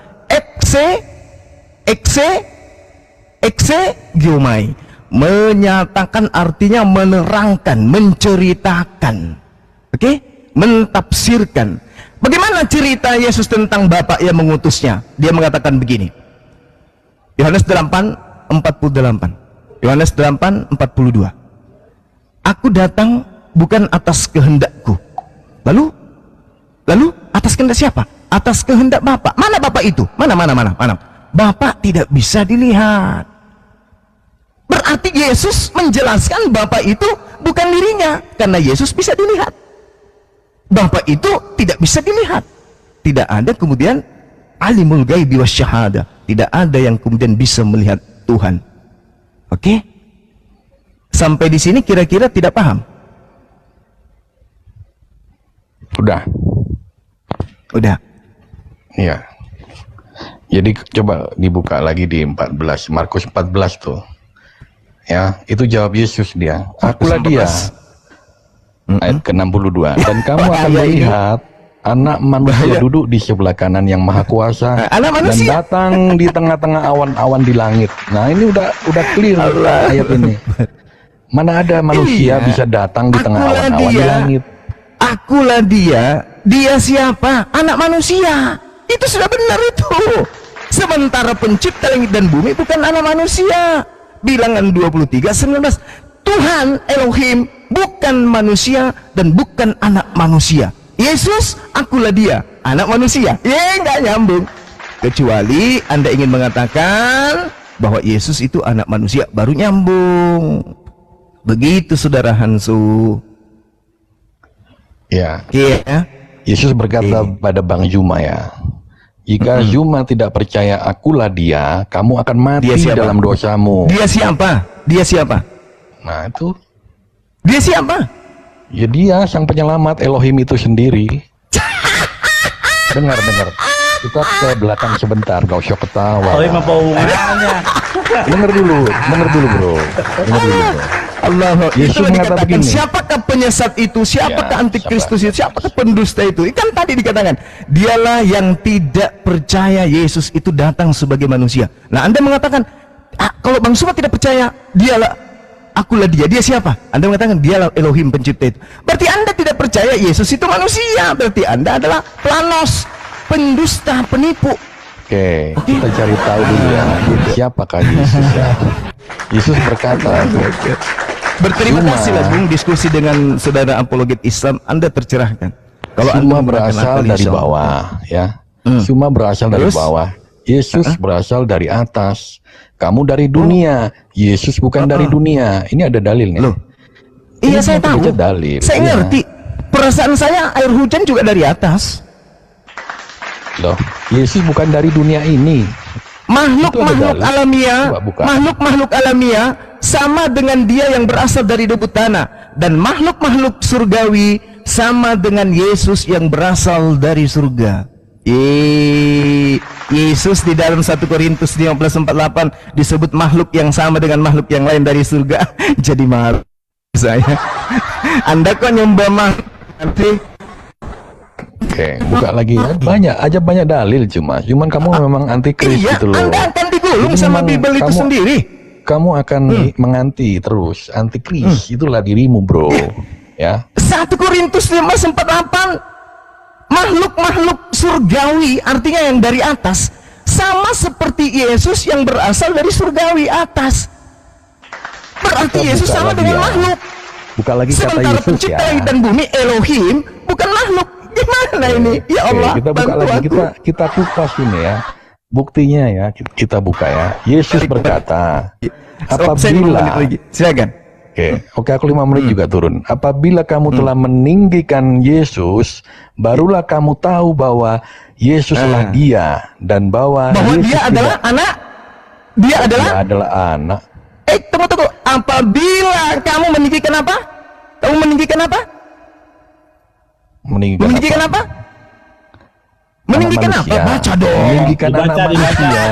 exegeomai. Menyatakan artinya menerangkan, menceritakan, mentafsirkan. Bagaimana cerita Yesus tentang Bapa yang mengutusnya? Dia mengatakan begini, Yohanes 8:48, Yohanes 8:42. Aku datang bukan atas kehendakku. Lalu atas kehendak siapa? Atas kehendak Bapa. Mana Bapa itu? Mana? Bapa tidak bisa dilihat. Berarti Yesus menjelaskan Bapa itu bukan dirinya, karena Yesus bisa dilihat. Bapa itu tidak bisa dilihat. Tidak ada kemudian alimul ghaibi wasyahada. Tidak ada yang kemudian bisa melihat Tuhan. Oke? Sampai di sini kira-kira tidak paham? Udah. Iya. Jadi coba dibuka lagi di 14, Markus 14 tuh. Ya, itu jawab Yesus dia. Akulah dia. Ayat ke-62. Dan kamu akan melihat Anak manusia duduk di sebelah kanan yang maha kuasa dan datang di tengah-tengah awan-awan di langit. Nah ini udah clear ayat ini. Mana ada manusia bisa datang di tengah awan-awan di langit. Akulah dia. Dia siapa? Anak manusia. Itu sudah benar itu. Sementara pencipta langit dan bumi bukan anak manusia. Bilangan 23:19. Tuhan Elohim bukan manusia dan bukan anak manusia. Yesus, akulah dia, anak manusia. Nggak nyambung. Kecuali Anda ingin mengatakan bahwa Yesus itu anak manusia, baru nyambung. Begitu saudara Hansu. Ya. Ya. Yesus berkata pada Bang Zuma ya, jika Zuma tidak percaya akulah dia, kamu akan mati dalam dosamu. Dia siapa? Dia siapa? Nah itu. Dia siapa? Ya dia sang penyelamat Elohim itu sendiri. Dengar. Kita ke belakang sebentar, gak usah ketawa. Elohim apa hubungannya? Dengar dulu bro. Allah, Yesus mengatakan begini. Siapakah penyesat itu? Siapakah antikristus itu? Siapakah pendusta itu? Kan tadi dikatakan, dialah yang tidak percaya Yesus itu datang sebagai manusia. Nah, Anda mengatakan, kalau Bang Suma tidak percaya, dialah, akulah dia. Dia siapa? Anda mengatakan dialah Elohim pencipta itu. Berarti Anda tidak percaya Yesus itu manusia. Berarti Anda adalah planos, pendusta, penipu. Oke, kita cari tahu dulu ya. Siapakah Yesus ya? Yesus berkata, berterima kasih lah Bung, diskusi dengan saudara apologet Islam, Anda tercerahkan. Kalau Anda berasal dari bawah ya. Semua berasal dari bawah. Yesus berasal dari atas. Kamu dari dunia. Yesus bukan dari dunia. Ini ada dalilnya. Loh. Iya, saya tahu. Dalil. Saya ngerti. Perasaan saya air hujan juga dari atas. Loh, Yesus bukan dari dunia ini. Makhluk-makhluk alamiah, makhluk-makhluk alamiah sama dengan dia yang berasal dari debu tanah, dan makhluk-makhluk surgawi sama dengan Yesus yang berasal dari surga. Yesus di dalam 1 Korintus 15:48 disebut makhluk yang sama dengan makhluk yang lain dari surga. Jadi malu saya. Anda kok nyembah makhluk nanti? Oke, buka lagi ya. Banyak dalil, cuman kamu memang antikris gitu loh. Anda akan digulung sama Bible itu sendiri. Kamu akan menganti terus, antikris. Itulah dirimu, bro. Ya. 1 Korintus 15:48, makhluk-makhluk surgawi, artinya yang dari atas, sama seperti Yesus yang berasal dari surgawi atas. Berarti Yesus sama dengan makhluk. Buka lagi kata Sementara Yesus pencipta ya. langit dan bumi Elohim bukan makhluk. Gimana ini? Ya Allah, kita buka lagi, kita kupas ini ya. Buktinya ya, kita buka ya. Yesus berkata, apabila silakan. Oke, aku 5 menit juga turun. Apabila kamu telah meninggikan Yesus, barulah kamu tahu bahwa Yesuslah dia dan bahwa Yesus dia adalah anak. Dia adalah anak. Tunggu. Apabila kamu meninggikan apa? Kamu meninggikan apa? Meninggikan apa? Meninggikan apa? Baca dong. Meninggikan anak manusia.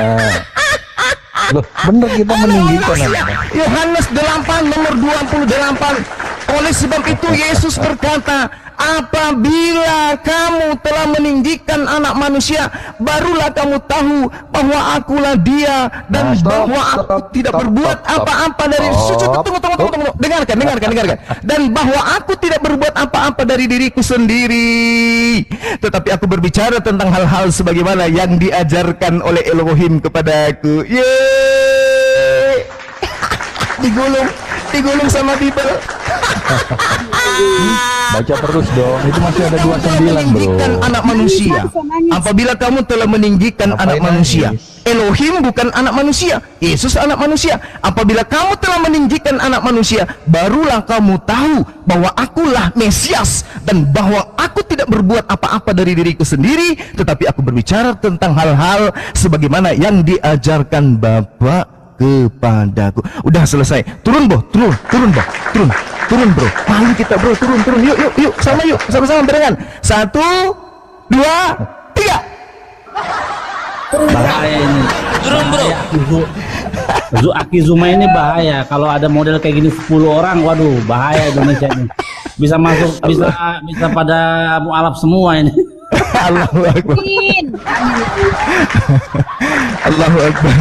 Loh, bener kita meninggikan anak. Yohanes 8 nomor 28. Oleh sebab itu Yesus berkata, apabila kamu telah meninggikan anak manusia, barulah kamu tahu bahwa akulah dia dan bahwa aku tidak berbuat apa-apa dari tunggu. Dengarkan. Dan bahwa aku tidak berbuat apa-apa dari diriku sendiri, tetapi aku berbicara tentang hal-hal sebagaimana yang diajarkan oleh Elohim kepadaku. Digulung sama Bible. Baca terus dong, itu masih ada 29 bro. Anak manusia. Apabila kamu telah meninggikan anak manusia, Elohim bukan anak manusia, Yesus anak manusia. Apabila kamu telah meninggikan anak manusia, barulah kamu tahu bahwa akulah Mesias dan bahwa aku tidak berbuat apa-apa dari diriku sendiri, tetapi aku berbicara tentang hal-hal sebagaimana yang diajarkan Bapa kepadaku. Udah selesai. Turun bro. Malu kita bro. Turun. Yuk. Sama-sama barengan. 1, 2, 3. Bahaya ini. Turun bro. Aki Zuma ini bahaya. Kalau ada model kayak gini 10 orang, waduh bahaya Indonesia ini. Bisa masuk, bisa pada mualaf semua ini. Allahu Akbar. Amin. Allahu Akbar.